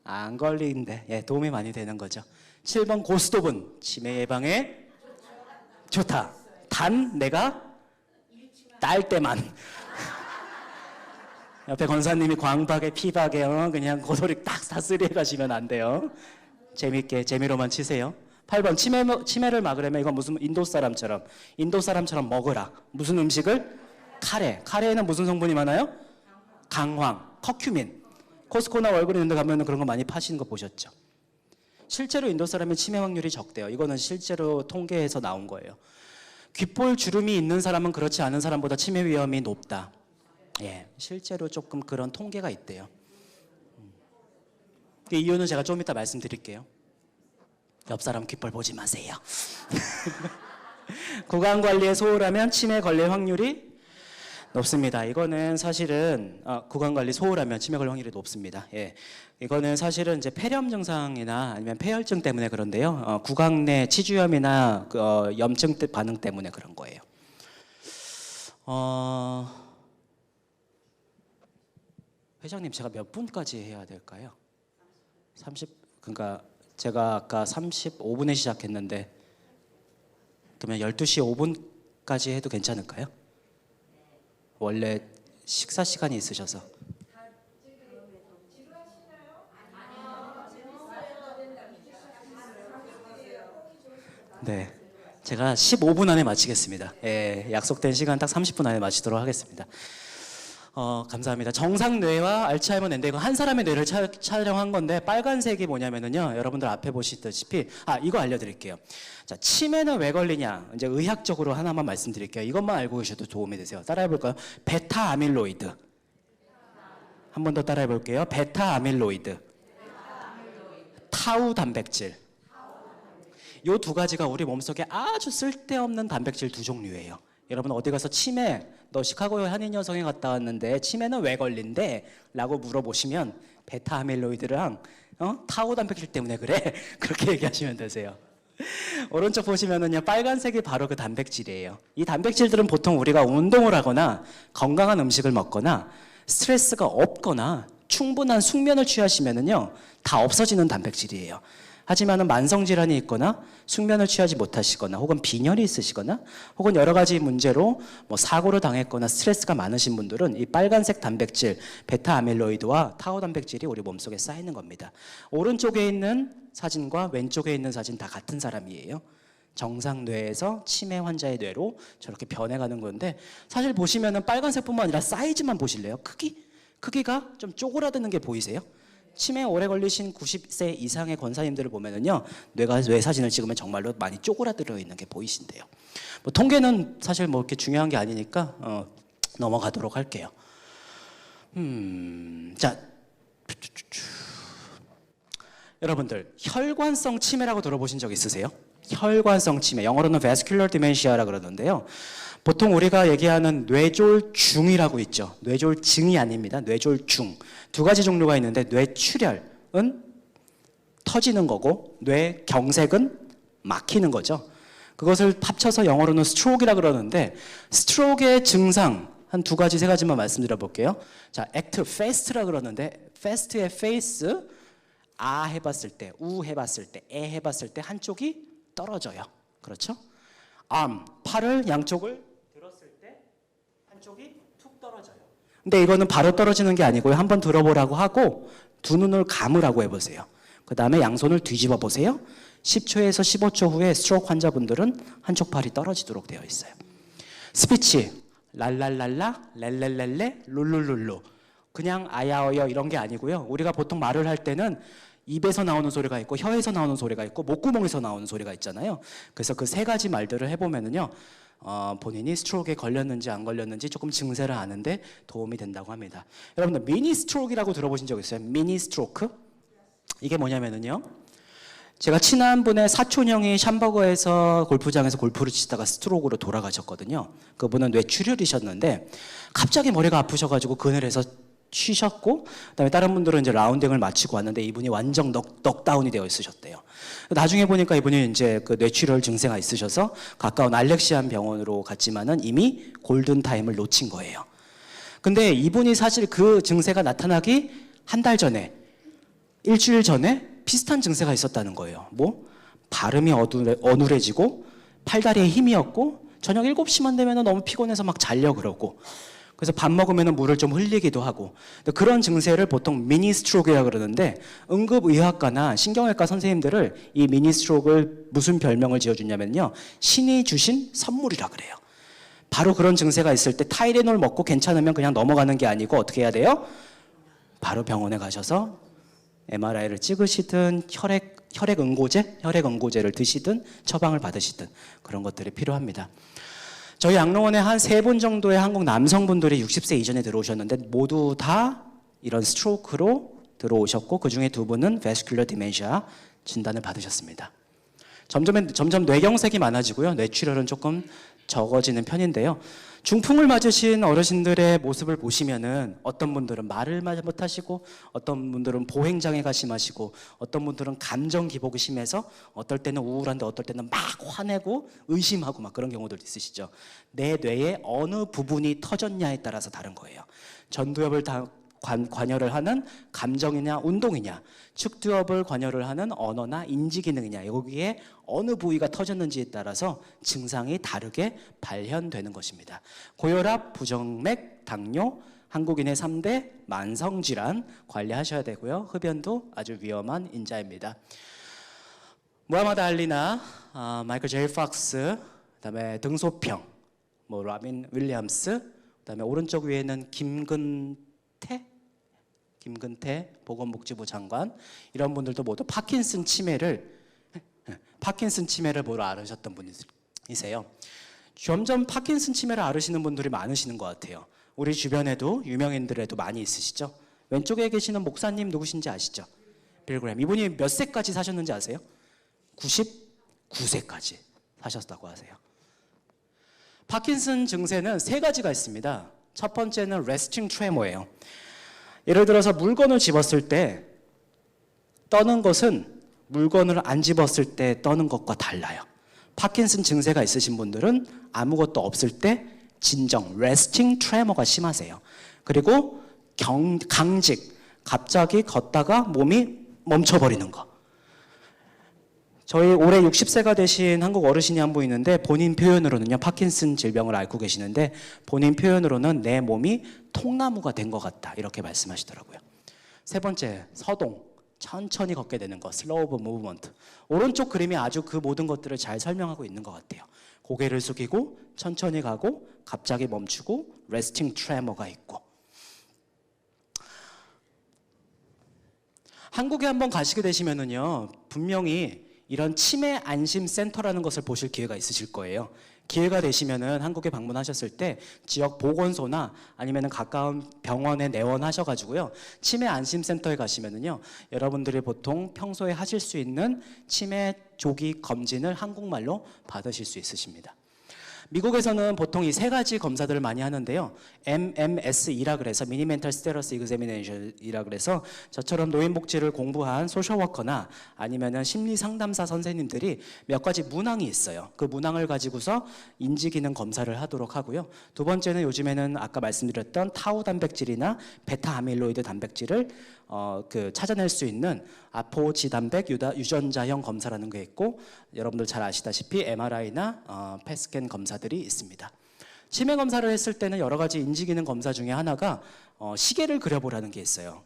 안 걸리는데 도움이 많이 되는 거죠. 7번 고스톱은 치매 예방에 좋다. 단 내가 딸 때만. 옆에 권사님이 광박에 피박에 그냥 고소리 딱 사스리 해가시면 안 돼요. 재미로만 치세요. 8번 치매를 막으려면 이건 무슨 인도 사람처럼 먹으라. 무슨 음식을? 카레에는 무슨 성분이 많아요? 강황, 커큐민. 코스코나 월그린 이런 데 가면 그런 거 많이 파시는 거 보셨죠? 실제로 인도 사람의 치매 확률이 적대요. 이거는 실제로 통계에서 나온 거예요. 귓볼 주름이 있는 사람은 그렇지 않은 사람보다 치매 위험이 높다. 실제로 조금 그런 통계가 있대요. 그 이유는 제가 좀 이따 말씀드릴게요. 옆 사람 귓볼 보지 마세요. 구강 관리에 소홀하면 치매 걸릴 확률이 높습니다. 이거는 사실은 구강 관리 소홀하면 치매 걸릴 확률이 높습니다. 이거는 사실은 이제 폐렴 증상이나 아니면 폐혈증 때문에 그런데요. 구강 내 치주염이나 염증 반응 때문에 그런 거예요. 회장님 제가 몇 분까지 해야 될까요? 그러니까 제가 아까 35분에 시작했는데 그러면 12시 5분까지 해도 괜찮을까요? 원래 식사 시간이 있으셔서. 네, 제가 15분 안에 마치겠습니다. 약속된 시간 딱 30분 안에 마치도록 하겠습니다. 감사합니다. 정상뇌와 알츠하이머 뇌인데 이거 한 사람의 뇌를 촬영한 건데 빨간색이 뭐냐면은요. 여러분들 앞에 보시다시피 이거 알려드릴게요. 자, 치매는 왜 걸리냐? 이제 의학적으로 하나만 말씀드릴게요. 이것만 알고 계셔도 도움이 되세요. 따라해볼까요? 베타 아밀로이드. 한 번 더 따라해볼게요. 베타 아밀로이드. 타우 단백질. 요 두 가지가 우리 몸속에 아주 쓸데없는 단백질 두 종류예요. 여러분 어디 가서 치매, 너 시카고 한인여성에 갔다 왔는데 치매는 왜 걸린대? 라고 물어보시면 베타 아밀로이드랑 타우 단백질 때문에 그래? 그렇게 얘기하시면 되세요. 오른쪽 보시면은요, 빨간색이 바로 그 단백질이에요. 이 단백질들은 보통 우리가 운동을 하거나 건강한 음식을 먹거나 스트레스가 없거나 충분한 숙면을 취하시면은요, 다 없어지는 단백질이에요. 하지만은 만성질환이 있거나 숙면을 취하지 못하시거나 혹은 빈혈이 있으시거나 혹은 여러 가지 문제로 사고를 당했거나 스트레스가 많으신 분들은 이 빨간색 단백질 베타 아밀로이드와 타우 단백질이 우리 몸속에 쌓이는 겁니다. 오른쪽에 있는 사진과 왼쪽에 있는 사진 다 같은 사람이에요. 정상 뇌에서 치매 환자의 뇌로 저렇게 변해가는 건데, 사실 보시면은 빨간색뿐만 아니라 사이즈만 보실래요? 크기가 좀 쪼그라드는 게 보이세요? 치매에 오래 걸리신 90세 이상의 권사님들을 보면은요, 뇌 사진을 찍으면 정말로 많이 쪼그라들어 있는 게 보이신대요. 통계는 사실 이렇게 중요한 게 아니니까 넘어가도록 할게요. 자, 여러분들 혈관성 치매라고 들어보신 적 있으세요? 혈관성 치매, 영어로는 vascular dementia라 그러는데요. 보통 우리가 얘기하는 뇌졸중이라고 있죠. 뇌졸증이 아닙니다. 뇌졸중. 두 가지 종류가 있는데 뇌출혈은 터지는 거고 뇌경색은 막히는 거죠. 그것을 합쳐서 영어로는 스트로크라 그러는데, 스트로크의 증상 한 두 가지, 세 가지만 말씀드려 볼게요. 자, act fast라 그러는데 fast의 face, 해봤을 때, 해봤을 때, 해봤을 때 한쪽이 떨어져요. 그렇죠? arm, 팔을 양쪽을 들었을 때 한쪽이 툭 떨어져요. 근데 이거는 바로 떨어지는 게 아니고요. 한번 들어보라고 하고 두 눈을 감으라고 해보세요. 그 다음에 양손을 뒤집어 보세요. 10초에서 15초 후에 스트로크 환자분들은 한쪽 팔이 떨어지도록 되어 있어요. 스피치, 랄랄랄라, 렐렐렐레, 룰룰룰루. 그냥 아야어여 이런 게 아니고요. 우리가 보통 말을 할 때는 입에서 나오는 소리가 있고 혀에서 나오는 소리가 있고 목구멍에서 나오는 소리가 있잖아요. 그래서 그 세 가지 말들을 해보면은요, 본인이 스트로크에 걸렸는지 안 걸렸는지 조금 증세를 아는데 도움이 된다고 합니다. 여러분들 미니 스트로크라고 들어보신 적 있어요? 미니 스트로크? 이게 뭐냐면은요, 제가 친한 분의 사촌형이 샴버거에서 골프장에서 골프를 치다가 스트로크로 돌아가셨거든요. 그분은 뇌출혈이셨는데 갑자기 머리가 아프셔가지고 그늘에서 쉬셨고, 그다음에 다른 분들은 이제 라운딩을 마치고 왔는데 이분이 완전 넉다운이 되어 있으셨대요. 나중에 보니까 이분이 이제 그 뇌출혈 증세가 있으셔서 가까운 알렉시안 병원으로 갔지만은 이미 골든 타임을 놓친 거예요. 근데 이분이 사실 그 증세가 나타나기 한 달 전에, 일주일 전에 비슷한 증세가 있었다는 거예요. 발음이 어눌해지고 팔다리에 힘이 없고 저녁 7시만 되면 너무 피곤해서 막 자려 그러고, 그래서 밥 먹으면 물을 좀 흘리기도 하고, 그런 증세를 보통 미니 스트로크라고 그러는데, 응급의학과나 신경외과 선생님들을 이 미니 스트로크를 무슨 별명을 지어주냐면요, 신이 주신 선물이라 그래요. 바로 그런 증세가 있을 때 타이레놀 먹고 괜찮으면 그냥 넘어가는 게 아니고 어떻게 해야 돼요? 바로 병원에 가셔서 MRI를 찍으시든 혈액 응고제를 드시든 처방을 받으시든 그런 것들이 필요합니다. 저희 양로원에 한 3분 정도의 한국 남성분들이 60세 이전에 들어오셨는데 모두 다 이런 스트로크로 들어오셨고, 그중에 2분은 vascular dementia 진단을 받으셨습니다. 점점 뇌경색이 많아지고요. 뇌출혈은 조금 적어지는 편인데요. 중풍을 맞으신 어르신들의 모습을 보시면은 어떤 분들은 말을 못하시고, 어떤 분들은 보행장애가 심하시고, 어떤 분들은 감정 기복이 심해서 어떨 때는 우울한데 어떨 때는 막 화내고 의심하고 막 그런 경우들도 있으시죠. 내 뇌의 어느 부분이 터졌냐에 따라서 다른 거예요. 전두엽을 관여를 하는 감정이냐 운동이냐, 측두엽을 관여를 하는 언어나 인지 기능이냐, 여기에 어느 부위가 터졌는지에 따라서 증상이 다르게 발현되는 것입니다. 고혈압, 부정맥, 당뇨, 한국인의 3대 만성질환 관리하셔야 되고요. 흡연도 아주 위험한 인자입니다. 무하마드 알리나, 마이클 제이 팍스, 그다음에 등소평, 라빈 윌리엄스, 그다음에 오른쪽 위에는 김근태 보건복지부 장관, 이런 분들도 모두 파킨슨 치매를 모두 앓으셨던 분이세요. 점점 파킨슨 치매를 앓으시는 분들이 많으시는 것 같아요. 우리 주변에도 유명인들에도 많이 있으시죠? 왼쪽에 계시는 목사님 누구신지 아시죠? 빌 그레이엄. 이분이 몇 세까지 사셨는지 아세요? 99세까지 사셨다고 하세요. 파킨슨 증세는 세 가지가 있습니다. 첫 번째는 레스팅 트레모예요. 예를 들어서 물건을 집었을 때 떠는 것은 물건을 안 집었을 때 떠는 것과 달라요. 파킨슨 증세가 있으신 분들은 아무것도 없을 때 진정 레스팅 트레모가 심하세요. 그리고 강직, 갑자기 걷다가 몸이 멈춰버리는 거. 저희 올해 60세가 되신 한국 어르신이 한 분 있는데 본인 표현으로는요, 파킨슨 질병을 앓고 계시는데 본인 표현으로는 내 몸이 통나무가 된 것 같다, 이렇게 말씀하시더라고요. 세 번째, 서동, 천천히 걷게 되는 것, slow movement. 오른쪽 그림이 아주 그 모든 것들을 잘 설명하고 있는 것 같아요. 고개를 숙이고 천천히 가고 갑자기 멈추고 resting tremor가 있고. 한국에 한번 가시게 되시면은요, 분명히 이런 치매 안심 센터라는 것을 보실 기회가 있으실 거예요. 기회가 되시면은 한국에 방문하셨을 때 지역 보건소나 아니면은 가까운 병원에 내원하셔가지고요, 치매 안심 센터에 가시면은요, 여러분들이 보통 평소에 하실 수 있는 치매 조기 검진을 한국말로 받으실 수 있으십니다. 미국에서는 보통 이 세 가지 검사들을 많이 하는데요. MMS이라 그래서 미니 멘탈 스테러스 이그제미네이션이라 그래서 저처럼 노인복지를 공부한 소셜워커나 아니면은 심리 상담사 선생님들이 몇 가지 문항이 있어요. 그 문항을 가지고서 인지기능 검사를 하도록 하고요. 두 번째는 요즘에는 아까 말씀드렸던 타우 단백질이나 베타 아밀로이드 단백질을 찾아낼 수 있는 아포지단백 유전자형 검사라는 게 있고, 여러분들 잘 아시다시피 MRI나 펫스캔 검사들이 있습니다. 치매 검사를 했을 때는 여러 가지 인지기능 검사 중에 하나가 시계를 그려보라는 게 있어요.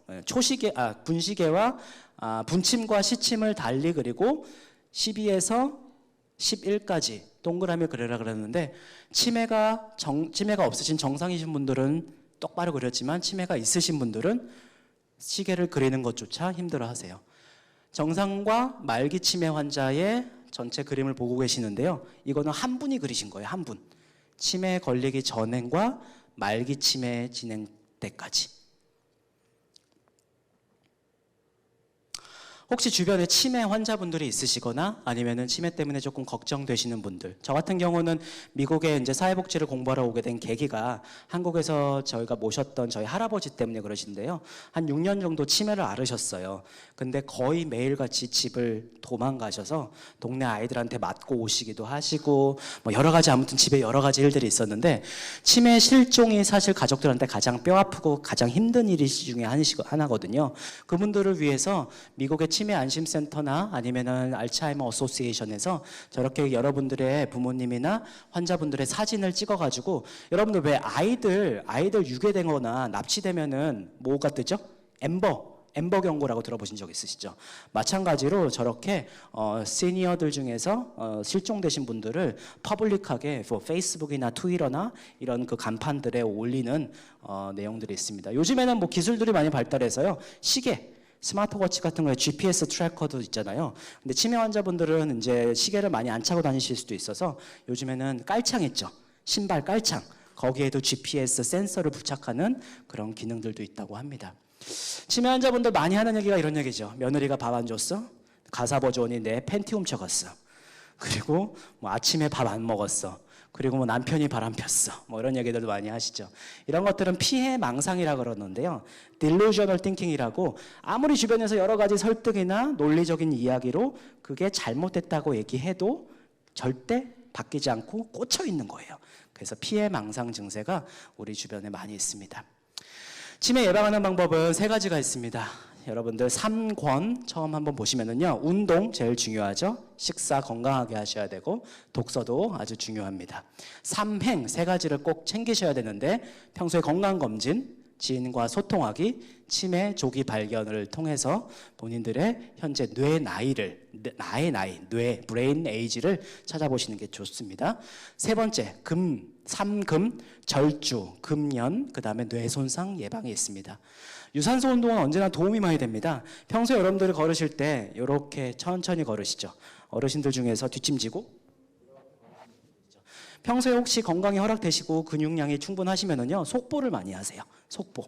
분시계와 분침과 시침을 달리 그리고 12에서 11까지 동그라미 그리라 그랬는데, 치매가 없으신 정상이신 분들은 똑바로 그렸지만 치매가 있으신 분들은 시계를 그리는 것조차 힘들어하세요. 정상과 말기 치매 환자의 전체 그림을 보고 계시는데요. 이거는 한 분이 그리신 거예요. 한 분. 치매에 걸리기 전과 말기 치매 진행 때까지. 혹시 주변에 치매 환자분들이 있으시거나 아니면은 치매 때문에 조금 걱정되시는 분들, 저 같은 경우는 미국에 이제 사회복지를 공부하러 오게 된 계기가 한국에서 저희가 모셨던 저희 할아버지 때문에 그러신데요. 한 6년 정도 치매를 앓으셨어요. 근데 거의 매일같이 집을 도망가셔서 동네 아이들한테 맞고 오시기도 하시고 뭐 여러 가지, 아무튼 집에 여러 가지 일들이 있었는데, 치매 실종이 사실 가족들한테 가장 뼈아프고 가장 힘든 일 중에 하나거든요. 그분들을 위해서 미국의 치매 안심센터나 아니면은 알츠하이머 어소시에이션에서 저렇게 여러분들의 부모님이나 환자분들의 사진을 찍어가지고, 여러분들 왜 아이들 유괴되거나 납치되면은 뭐가 뜨죠? 엠버 경고라고 들어보신 적 있으시죠? 마찬가지로 저렇게 시니어들 중에서 실종되신 분들을 퍼블릭하게 페이스북이나 트위터나 이런 그 간판들에 올리는 내용들이 있습니다. 요즘에는 뭐 기술들이 많이 발달해서요, 시계, 스마트워치 같은 거에 GPS 트래커도 있잖아요. 근데 치매 환자분들은 이제 시계를 많이 안 차고 다니실 수도 있어서 요즘에는 깔창 있죠. 신발 깔창. 거기에도 GPS 센서를 부착하는 그런 기능들도 있다고 합니다. 치매 환자분들 많이 하는 얘기가 이런 얘기죠. 며느리가 밥 안 줬어? 가사버전이 내 팬티 훔쳐갔어. 그리고 뭐 아침에 밥 안 먹었어. 그리고 뭐 남편이 바람 폈어. 뭐 이런 얘기들도 많이 하시죠. 이런 것들은 피해 망상이라 그러는데요. delusional thinking이라고, 아무리 주변에서 여러 가지 설득이나 논리적인 이야기로 그게 잘못됐다고 얘기해도 절대 바뀌지 않고 꽂혀 있는 거예요. 그래서 피해 망상 증세가 우리 주변에 많이 있습니다. 치매 예방하는 방법은 세 가지가 있습니다. 여러분들 3권 처음 한번 보시면은요, 운동 제일 중요하죠. 식사 건강하게 하셔야 되고 독서도 아주 중요합니다. 3행 세 가지를 꼭 챙기셔야 되는데, 평소에 건강검진, 지인과 소통하기, 치매 조기 발견을 통해서 본인들의 현재 뇌 나이를, 나의 나이, 뇌, 브레인 에이지를 찾아보시는 게 좋습니다. 세 번째, 삼금, 절주, 금연, 그 다음에 뇌 손상 예방이 있습니다. 유산소 운동은 언제나 도움이 많이 됩니다. 평소에 여러분들이 걸으실 때 이렇게 천천히 걸으시죠. 어르신들 중에서 뒷짐지고, 평소에 혹시 건강이 허락되시고 근육량이 충분하시면은요, 속보를 많이 하세요. 속보.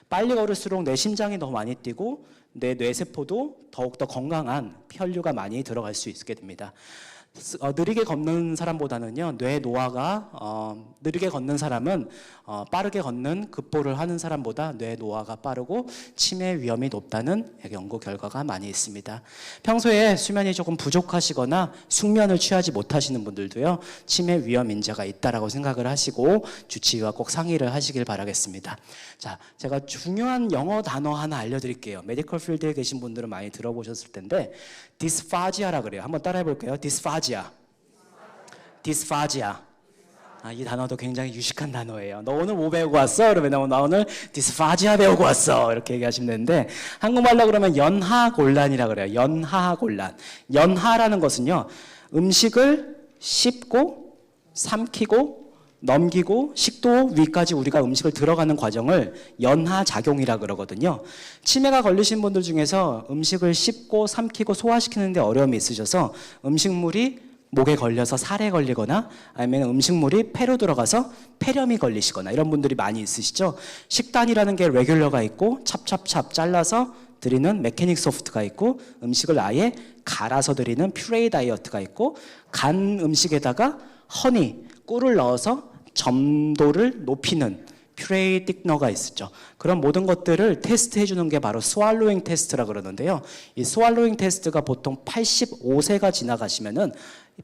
빨리 걸을수록 내 심장이 더 많이 뛰고 내 뇌세포도 더욱더 건강한 혈류가 많이 들어갈 수 있게 됩니다. 느리게 걷는 사람보다는요, 뇌 노화가 느리게 걷는 사람은 빠르게 걷는 급보를 하는 사람보다 뇌 노화가 빠르고 치매 위험이 높다는 연구 결과가 많이 있습니다. 평소에 수면이 조금 부족하시거나 숙면을 취하지 못하시는 분들도요, 치매 위험 인자가 있다라고 생각을 하시고 주치의와 꼭 상의를 하시길 바라겠습니다. 자, 제가 중요한 영어 단어 하나 알려드릴게요. 메디컬 필드에 계신 분들은 많이 들어보셨을 텐데 디스파지아라 그래요. 한번 따라해 볼게요. 디스파지아. 이 단어도 굉장히 유식한 단어예요. 너 오늘 뭐 배우고 왔어? 그러면 나 오늘 디스파지아 배우고 왔어. 이렇게 얘기하시면 되는데, 한국말로 그러면 연하곤란이라 그래요. 연하곤란. 연하라는 것은요, 음식을 씹고 삼키고 넘기고 식도 위까지 우리가 음식을 들어가는 과정을 연하작용이라 그러거든요. 치매가 걸리신 분들 중에서 음식을 씹고 삼키고 소화시키는데 어려움이 있으셔서 음식물이 목에 걸려서 살에 걸리거나 아니면 음식물이 폐로 들어가서 폐렴이 걸리시거나 이런 분들이 많이 있으시죠. 식단이라는 게 레귤러가 있고 찹찹찹 잘라서 드리는 메케닉 소프트가 있고 음식을 아예 갈아서 드리는 퓨레이 다이어트가 있고 간 음식에다가 허니, 꿀을 넣어서 점도를 높이는 퓨레이 틱너가 있었죠. 그런 모든 것들을 테스트해 주는 게 바로 스왈로잉 테스트라 그러는데요. 이 스왈로잉 테스트가 보통 85세가 지나가시면은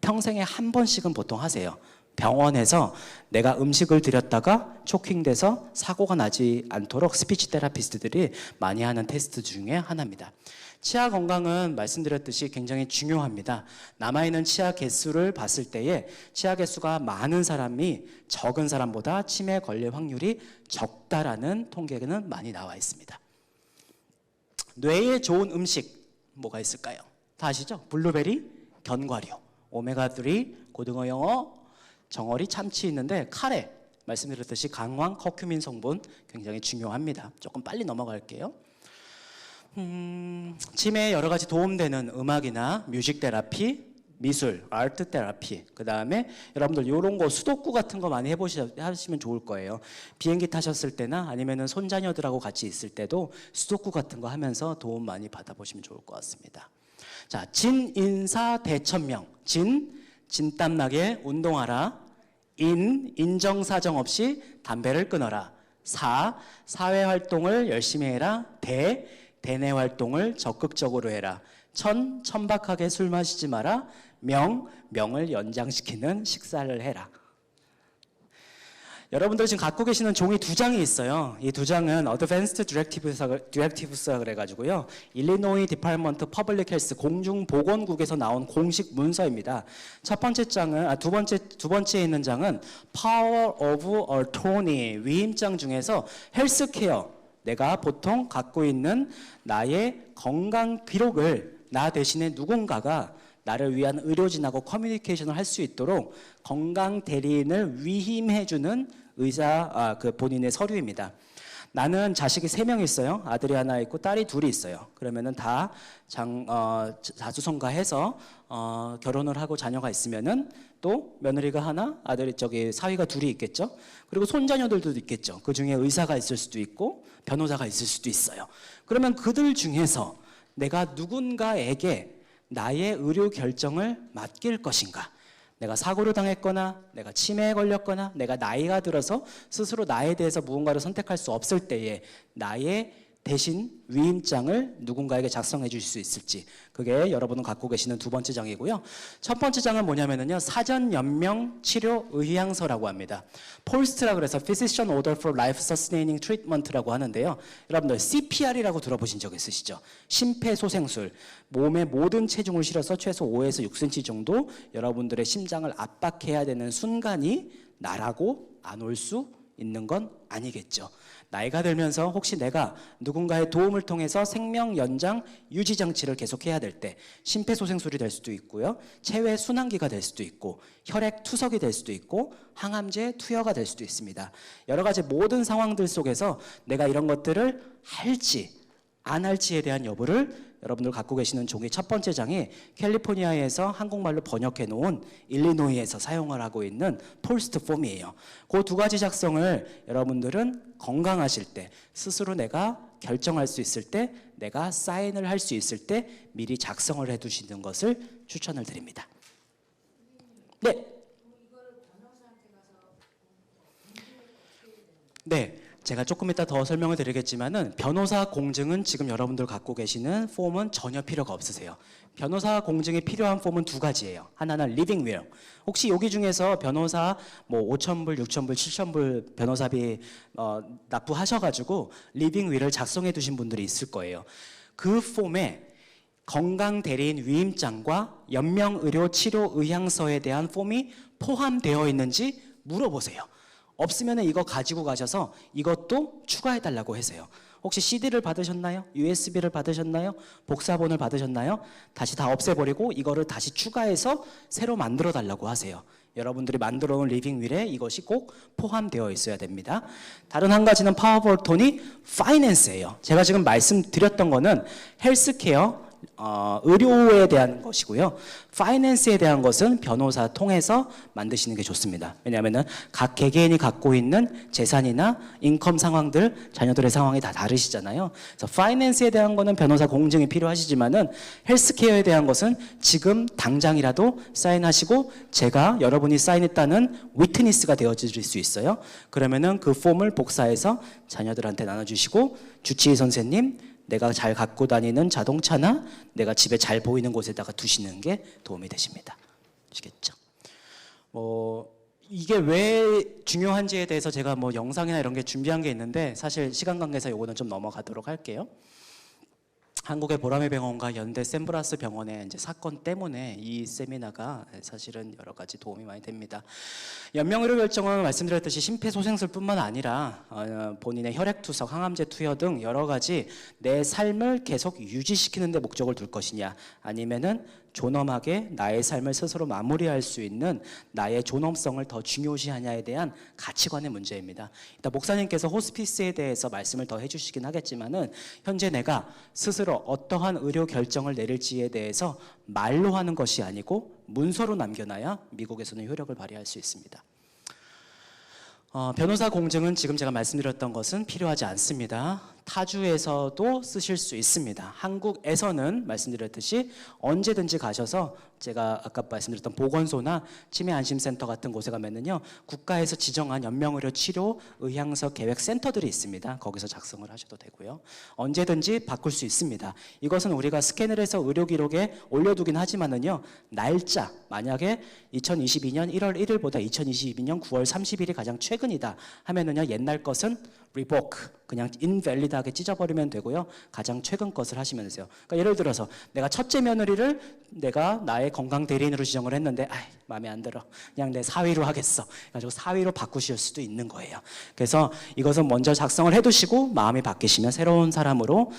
평생에 한 번씩은 보통 하세요. 병원에서 내가 음식을 들였다가 초킹돼서 사고가 나지 않도록 스피치 테라피스트들이 많이 하는 테스트 중에 하나입니다. 치아 건강은 말씀드렸듯이 굉장히 중요합니다. 남아있는 치아 개수를 봤을 때에 치아 개수가 많은 사람이 적은 사람보다 치매에 걸릴 확률이 적다라는 통계는 많이 나와 있습니다. 뇌에 좋은 음식 뭐가 있을까요? 다 아시죠? 블루베리, 견과류, 오메가3, 고등어, 영어, 정어리, 참치 있는데 카레, 말씀드렸듯이 강황, 커큐민 성분 굉장히 중요합니다. 조금 빨리 넘어갈게요. 치매에 여러 가지 도움되는 음악이나 뮤직 테라피, 미술, 아트 테라피, 그 다음에 여러분들 이런 거 수도쿠 같은 거 많이 하시면 좋을 거예요. 비행기 타셨을 때나 아니면 손자녀들하고 같이 있을 때도 수도쿠 같은 거 하면서 도움 많이 받아보시면 좋을 것 같습니다. 자, 진인사대천명. 진땀나게 운동하라. 인정사정 없이 담배를 끊어라. 사회활동을 열심히 해라. 대내 활동을 적극적으로 해라. 천박하게 술 마시지 마라. 명을 연장시키는 식사를 해라. 여러분들 지금 갖고 계시는 종이 2장이 있어요. 이 2장은 Advanced Directives라 그래가지고요. 일리노이 디파트먼트 퍼블릭 헬스 공중보건국에서 나온 공식 문서입니다. 두 번째에 있는 장은 Power of Attorney 위임장 중에서 헬스케어, 내가 보통 갖고 있는 나의 건강 기록을 나 대신에 누군가가 나를 위한 의료진하고 커뮤니케이션을 할 수 있도록 건강 대리인을 위임해주는 그 본인의 서류입니다. 나는 자식이 3명 있어요. 아들이 하나 있고 딸이 2이 있어요. 그러면은 다 자수성가해서 결혼을 하고 자녀가 있으면은 또 며느리가 하나, 사위가 2이 있겠죠. 그리고 손자녀들도 있겠죠. 그 중에 의사가 있을 수도 있고 변호사가 있을 수도 있어요. 그러면 그들 중에서 내가 누군가에게 나의 의료 결정을 맡길 것인가? 내가 사고를 당했거나 내가 치매에 걸렸거나 내가 나이가 들어서 스스로 나에 대해서 무언가를 선택할 수 없을 때에 나의 대신 위임장을 누군가에게 작성해 주실 수 있을지, 그게 여러분은 갖고 계시는 2번째 장이고요. 첫 번째 장은 뭐냐면요, 사전 연명 치료 의향서라고 합니다. 폴스트라 그래서 Physician Order for Life Sustaining Treatment라고 하는데요. 여러분들 CPR이라고 들어보신 적 있으시죠? 심폐소생술, 몸의 모든 체중을 실어서 최소 5에서 6cm 정도 여러분들의 심장을 압박해야 되는 순간이 나라고 안 올 수 있는 건 아니겠죠. 나이가 들면서 혹시 내가 누군가의 도움을 통해서 생명 연장 유지 장치를 계속해야 될 때 심폐소생술이 될 수도 있고요. 체외 순환기가 될 수도 있고 혈액 투석이 될 수도 있고 항암제 투여가 될 수도 있습니다. 여러 가지 모든 상황들 속에서 내가 이런 것들을 할지 안 할지에 대한 여부를 여러분들 갖고 계시는 종이 첫 번째 장이 캘리포니아에서 한국말로 번역해 놓은 일리노이에서 사용을 하고 있는 톨스트 폼이에요. 그 두 가지 작성을 여러분들은 건강하실 때 스스로 내가 결정할 수 있을 때 내가 사인을 할 수 있을 때 미리 작성을 해 두시는 것을 추천을 드립니다. 네. 네. 제가 조금 이따 더 설명을 드리겠지만은 변호사 공증은 지금 여러분들 갖고 계시는 폼은 전혀 필요가 없으세요. 변호사 공증이 필요한 폼은 두 가지예요. 하나는 리빙 윌. 혹시 여기 중에서 변호사 뭐 5,000불, 6,000불, 7,000불 변호사비 납부하셔가지고 리빙 윌을 작성해 두신 분들이 있을 거예요. 그 폼에 건강 대리인 위임장과 연명의료 치료 의향서에 대한 폼이 포함되어 있는지 물어보세요. 없으면 이거 가지고 가셔서 이것도 추가해달라고 하세요. 혹시 CD를 받으셨나요? USB를 받으셨나요? 복사본을 받으셨나요? 다시 다 없애버리고 이거를 다시 추가해서 새로 만들어 달라고 하세요. 여러분들이 만들어 놓은 리빙 윌에 이것이 꼭 포함되어 있어야 됩니다. 다른 한 가지는 파워볼톤이 파이낸스예요. 제가 지금 말씀드렸던 거는 헬스케어, 의료에 대한 것이고요. 파이낸스에 대한 것은 변호사 통해서 만드시는 게 좋습니다. 왜냐하면 각 개개인이 갖고 있는 재산이나 인컴 상황들, 자녀들의 상황이 다 다르시잖아요. 그래서 파이낸스에 대한 거는 변호사 공증이 필요하시지만은 헬스케어에 대한 것은 지금 당장이라도 사인하시고 제가 여러분이 사인했다는 위트니스가 되어질 수 있어요. 그러면은 그 폼을 복사해서 자녀들한테 나눠주시고 주치의 선생님, 내가 잘 갖고 다니는 자동차나 내가 집에 잘 보이는 곳에다가 두시는 게 도움이 되십니다. 아시겠죠? 이게 왜 중요한지에 대해서 제가 뭐 영상이나 이런 게 준비한 게 있는데 사실 시간 관계상 요거는 좀 넘어가도록 할게요. 한국의 보라매 병원과 연대 샌브라스 병원의 이제 사건 때문에 이 세미나가 사실은 여러 가지 도움이 많이 됩니다. 연명의료 결정은 말씀드렸듯이 심폐소생술뿐만 아니라 본인의 혈액투석, 항암제 투여 등 여러 가지 내 삶을 계속 유지시키는 데 목적을 둘 것이냐 아니면은 존엄하게 나의 삶을 스스로 마무리할 수 있는 나의 존엄성을 더 중요시하냐에 대한 가치관의 문제입니다. 이따 목사님께서 호스피스에 대해서 말씀을 더 해주시긴 하겠지만은 현재 내가 스스로 어떠한 의료 결정을 내릴지에 대해서 말로 하는 것이 아니고 문서로 남겨놔야 미국에서는 효력을 발휘할 수 있습니다. 변호사 공증은 지금 제가 말씀드렸던 것은 필요하지 않습니다. 타주에서도 쓰실 수 있습니다. 한국에서는 말씀드렸듯이 언제든지 가셔서 제가 아까 말씀드렸던 보건소나 치매안심센터 같은 곳에 가면은요 국가에서 지정한 연명의료 치료 의향서 계획 센터들이 있습니다. 거기서 작성을 하셔도 되고요. 언제든지 바꿀 수 있습니다. 이것은 우리가 스캔을 해서 의료 기록에 올려두긴 하지만은요 날짜 만약에 2022년 1월 1일보다 2022년 9월 30일이 가장 최근이다 하면은요 옛날 것은 revoke 그냥 invalid하게 찢어버리면 되고요. 가장 최근 것을 하시면 되세요. 그러니까 예를 들어서 내가 첫째 며느리를 내가 나의 건강 대리인으로 지정을 했는데 마음에 안 들어. 그냥 내 사위로 하겠어. 그래가지고 사위로 바꾸실 수도 있는 거예요. 그래서 이것은 먼저 작성을 해두시고 마음이 바뀌시면 새로운 사람으로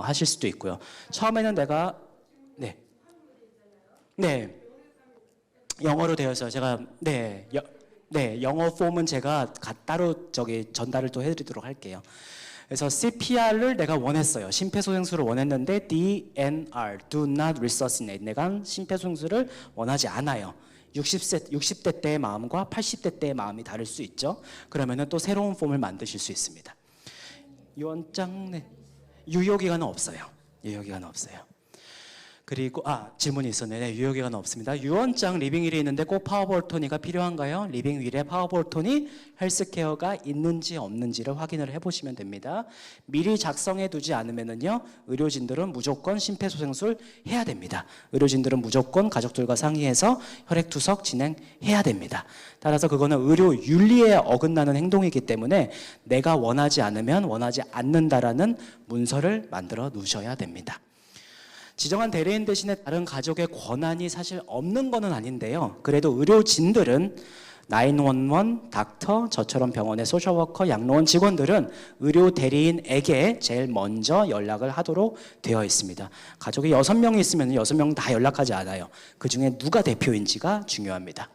하실 수도 있고요. 처음에는 내가 네 영어로 되어 있어요. 제가 영어 폼은 제가 따로 전달을 또 해드리도록 할게요. 그래서 CPR을 내가 원했어요. 심폐소생술을 원했는데 DNR, Do Not Resuscitate. 내가 심폐소생술을 원하지 않아요. 60대 때의 마음과 80대 때의 마음이 다를 수 있죠. 그러면은 또 새로운 폼을 만드실 수 있습니다. 유언장 유효기간은 없어요. 유효기간은 없어요. 그리고 질문이 있었네요. 유효기간은 없습니다. 유언장 리빙 윌이 있는데 꼭 파워볼토니가 필요한가요? 리빙 윌에 파워볼토니 헬스케어가 있는지 없는지를 확인을 해보시면 됩니다. 미리 작성해 두지 않으면은요 의료진들은 무조건 심폐소생술 해야 됩니다. 의료진들은 무조건 가족들과 상의해서 혈액투석 진행해야 됩니다. 따라서 그거는 의료 윤리에 어긋나는 행동이기 때문에 내가 원하지 않으면 원하지 않는다라는 문서를 만들어 놓으셔야 됩니다. 지정한 대리인 대신에 다른 가족의 권한이 사실 없는 것은 아닌데요. 그래도 의료진들은 911, 닥터, 저처럼 병원의 소셜워커, 양로원 직원들은 의료 대리인에게 제일 먼저 연락을 하도록 되어 있습니다. 가족이 6명이 있으면 6명 다 연락하지 않아요. 그 중에 누가 대표인지가 중요합니다.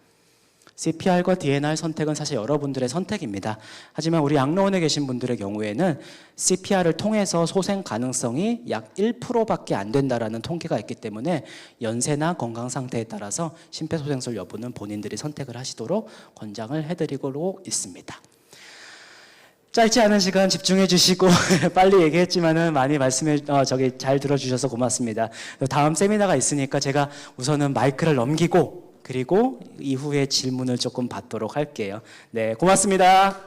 CPR과 DNR 선택은 사실 여러분들의 선택입니다. 하지만 우리 양로원에 계신 분들의 경우에는 CPR을 통해서 소생 가능성이 약 1%밖에 안 된다라는 통계가 있기 때문에 연세나 건강 상태에 따라서 심폐소생술 여부는 본인들이 선택을 하시도록 권장을 해드리고 있습니다. 짧지 않은 시간 집중해 주시고 빨리 얘기했지만은 많이 잘 들어주셔서 고맙습니다. 다음 세미나가 있으니까 제가 우선은 마이크를 넘기고 그리고 이후에 질문을 조금 받도록 할게요. 네, 고맙습니다.